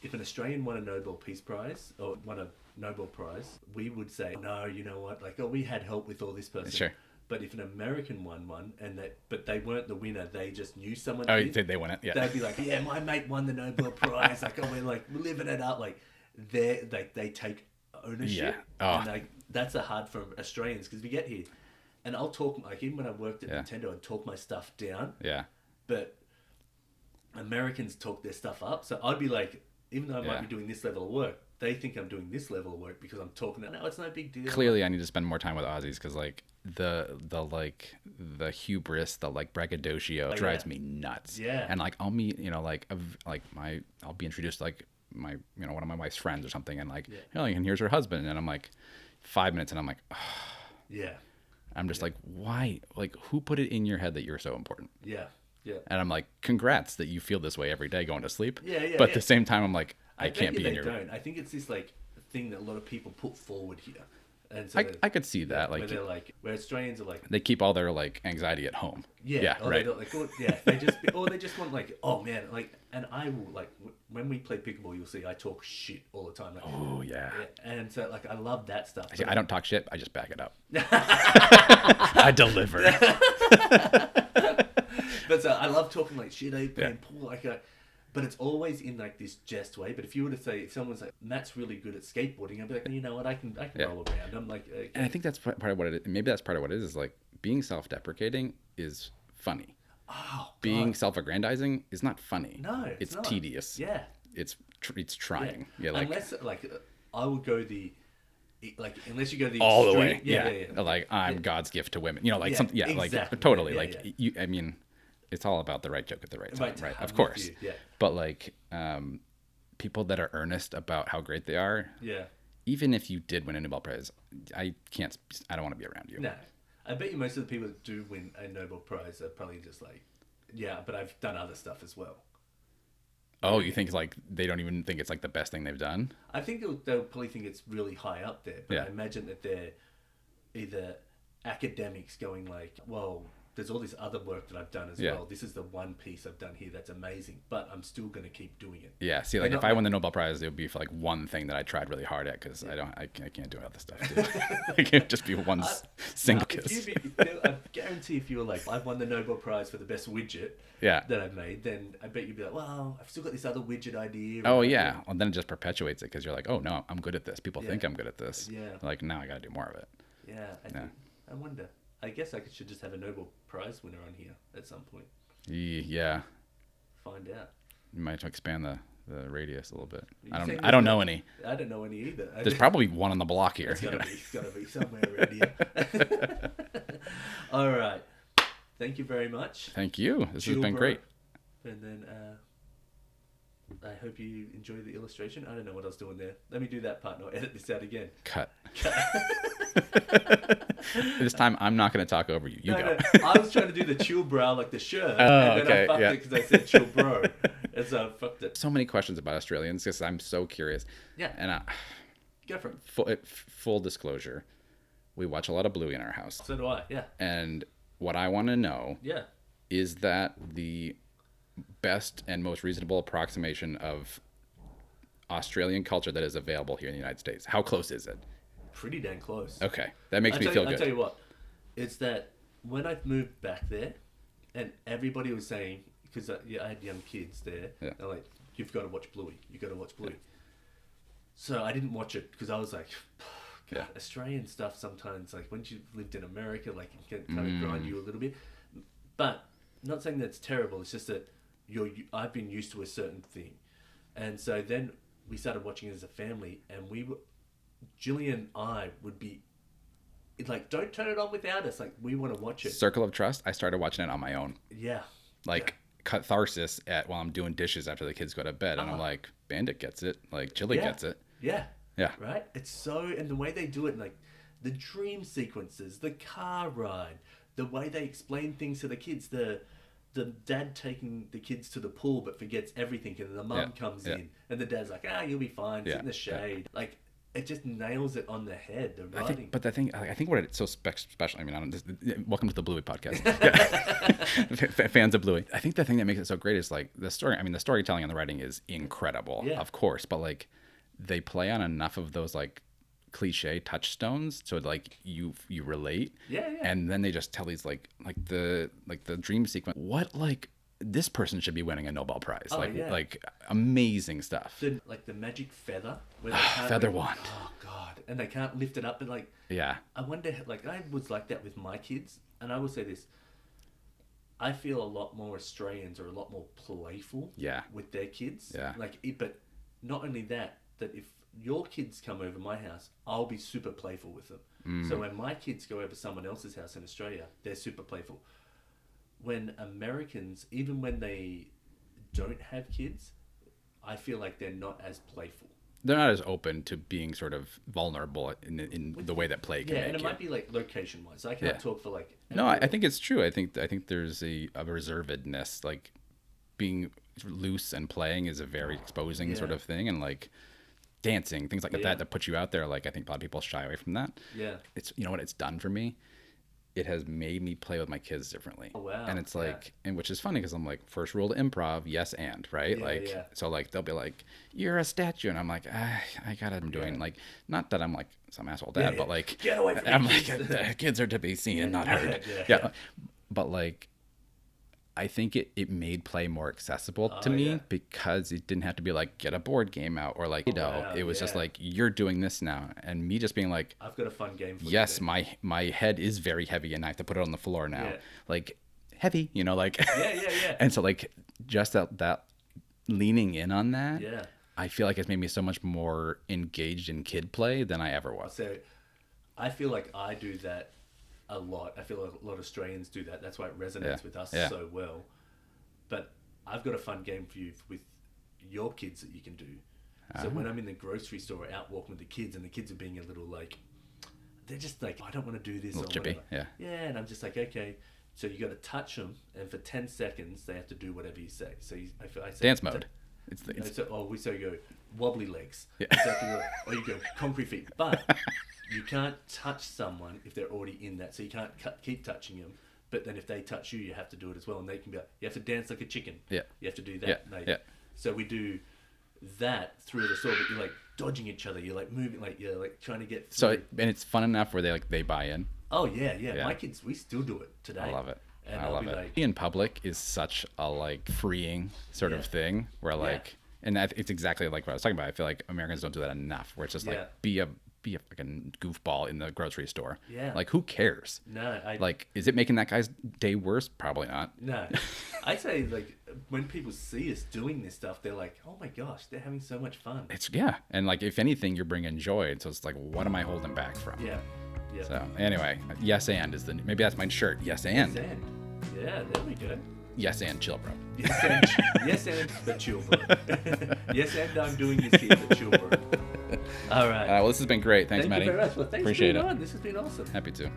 if an Australian won a Nobel Peace Prize or won a Nobel Prize, we would say, no, you know what, like, oh, we had help with all this person. Sure. But if an American won one, but they weren't the winner, they just knew someone. Oh, you think they won it? Yeah. They'd be like, yeah, my mate won the Nobel Prize. Like, oh, we're like living it up. Like, they take ownership. Yeah. Oh. And like that's hard for Australians because we get here, and I'll talk like even when I worked at Nintendo, I'd talk my stuff down. Yeah. But Americans talk their stuff up, so I'd be like, even though I might be doing this level of work, they think I'm doing this level of work because I'm talking. No, it's no big deal. Clearly, I need to spend more time with Aussies because like the hubris, the like braggadocio drives me nuts. Yeah. And like I'll meet, I'll be introduced to like my, one of my wife's friends or something, and like, and here's her husband, and I'm like, 5 minutes, and I'm like, oh. Yeah. I'm just like, why? Like, who put it in your head that you're so important? Yeah. Yeah. And I'm like, congrats that you feel this way every day going to sleep. Yeah, yeah. But at the same time, I'm like, I can't be in your. Don't. I think it's this like thing that a lot of people put forward here, and so I could see that. Like, where they're like, where Australians are like, they keep all their like anxiety at home. Yeah. Yeah. Right. They just want like, oh man, like, and I will like when we play pickleball, you'll see I talk shit all the time. Like, oh yeah. And so like I love that stuff. See, I don't talk shit. I just back it up. I deliver. But so I love talking like shit, and Paul, like, but it's always in like this jest way. But if you were to say, if someone's like, Matt's really good at skateboarding, I'd be like, you know what, I can roll around. I'm like, okay. And I think that's part of what it is. Maybe that's part of what it is like being self-deprecating is funny. Oh, God. Being self-aggrandizing is not funny. No, it's not. Tedious. Yeah, it's trying. Yeah, like unless like I would go unless you go the all extreme, the way. Yeah. Like I'm God's gift to women. Like something. Yeah, exactly. Like totally. I mean, it's all about the right joke at the right time, Right, right? I'm Of with course. you, yeah. But like people that are earnest about how great they are, Yeah. even if you did win a Nobel Prize, I don't want to be around you. No. I bet you most of the people that do win a Nobel Prize are probably just like, yeah, but I've done other stuff as well. Oh, you think like they don't even think it's like the best thing they've done? I think they'll probably think it's really high up there, but Yeah. I imagine that they're either academics going like, well, there's all this other work that I've done as well. This is the one piece I've done here that's amazing, but I'm still going to keep doing it. Yeah. See, like if I won the Nobel Prize, it would be for like one thing that I tried really hard at because I can't do other stuff. Too. It can't just be one single kiss. I guarantee if you were like, I've won the Nobel Prize for the best widget that I've made, then I bet you'd be like, well, I've still got this other widget idea. Oh yeah. Well, then it just perpetuates it because you're like, oh no, I'm good at this. People think I'm good at this. Yeah. Like now I got to do more of it. Yeah. I wonder. I guess I should just have a Nobel Prize winner on here at some point. Yeah. Find out. You might expand the radius a little bit. You I don't know any. I don't know any either. There's probably one on the block here. It's gotta be somewhere around here. All right. Thank you very much. Thank you. This has been great. And then I hope you enjoy the illustration. I don't know what I was doing there. Let me do that part and I'll edit this out again. Cut. This time I'm not going to talk over you. You go. No, I was trying to do the chill brow like the shirt. Oh, and then I fucked it because I said chill bro. And so I fucked it. So many questions about Australians because I'm so curious. Yeah. And go for it. Full disclosure, we watch a lot of Bluey in our house. So do I, yeah. And what I want to know is that the best and most reasonable approximation of Australian culture that is available here in the United States. How close is it? Pretty damn close. Okay. That makes me feel good. I'll tell you what. It's that when I moved back there and everybody was saying, because I had young kids there, they're like, you've got to watch Bluey. You've got to watch Bluey. So I didn't watch it because I was like, God, Australian stuff sometimes, like once you've lived in America, like it can kind of grind you a little bit. But not saying that's terrible. It's just that I've been used to a certain thing. And so then we started watching it as a family and Jillian and I would be like, don't turn it on without us. Like, we want to watch it. Circle of Trust, I started watching it on my own. Yeah. Like, catharsis while I'm doing dishes after the kids go to bed. And I'm like, Bandit gets it. Like, Chili gets it. Yeah. Yeah. Right? It's so... And the way they do it, like, the dream sequences, the car ride, the way they explain things to the kids, the dad taking the kids to the pool but forgets everything, and the mum comes in, and the dad's like, you'll be fine, sit in the shade. Like, it just nails it on the head, the writing. I think what it's so special, I mean, welcome to the Bluey podcast. Fans of Bluey. I think the thing that makes it so great is like the story. I mean, the storytelling and the writing is incredible, of course, but like they play on enough of those like cliche touchstones so like you relate, and then they just tell these like the dream sequence. What like this person should be winning a Nobel Prize. Like amazing stuff. The magic feather. Feather wand. Oh God! And they can't lift it up and like. Yeah. I wonder. Like I was like that with my kids, and I will say this. I feel a lot more Australians are a lot more playful. With their kids. Yeah. But not only that if your kids come over my house, I'll be super playful with them. So when my kids go over someone else's house in Australia, they're super playful. When Americans, even when they don't have kids, I feel like they're not as playful. They're not as open to being sort of vulnerable in the way that play can make and it you. might be like location-wise. I can't talk for like... No, I think it's true. I think there's a reservedness, like being loose and playing is a very exposing sort of thing, and like dancing, things like that put you out there. Like I think a lot of people shy away from that. Yeah. It's, you know what it's done for me? It has made me play with my kids differently. Oh, wow. And it's like, and which is funny because I'm like, first rule to improv, yes and, right? So like, they'll be like, you're a statue. And I'm like, I'm doing like, not that I'm like some asshole dad, but like, get away from I'm like, the kids are to be seen, not heard. But like, I think it made play more accessible to me because it didn't have to be like, get a board game out or like, it was just like, you're doing this now. And me just being like, I've got a fun game for you. Yes, my head is very heavy and I have to put it on the floor now. Like heavy, like. And so like just that leaning in on that. I feel like it's made me so much more engaged in kid play than I ever was. So I feel like I do that a lot. I feel like a lot of Australians do that. That's why it resonates with us so well. But I've got a fun game for you with your kids that you can do. So when I'm in the grocery store out walking with the kids, and the kids are being a little like, they're just like, I don't want to do this. A little chippy, yeah. Yeah, and I'm just like, okay. So you got to touch them, and for 10 seconds they have to do whatever you say. So I say Dance mode. So you go wobbly legs. Yeah. Or you go concrete feet. But you can't touch someone if they're already in that. So you can't keep touching them. But then if they touch you, you have to do it as well. And they can be like, you have to dance like a chicken. Yeah. You have to do that. Yeah. So we do that through the store, but you're like dodging each other. You're like moving, like you're like trying to get through. So and it's fun enough where they buy in. Oh yeah. My kids, we still do it today. I love it. And I love it. like, Being in public is such a like freeing sort of thing where like, and it's exactly like what I was talking about. I feel like Americans don't do that enough, where it's just like be a fucking goofball in the grocery store. Yeah. Like, who cares? No. Like, is it making that guy's day worse? Probably not. No. I say, like, when people see us doing this stuff, they're like, oh my gosh, they're having so much fun. And like, if anything, you're bringing joy. So it's like, what am I holding back from? Yeah. So anyway, yes and is maybe that's my shirt. Yes and. Yes and. Yeah, there we go. Yes and chill, bro. Yes and but chill, bro. Yes and I'm doing this here, but chill, bro. All right. Well, this has been great. Thanks, Thank Maddie. you very much. Well, thanks Appreciate for being it. on. This has been awesome. Happy to.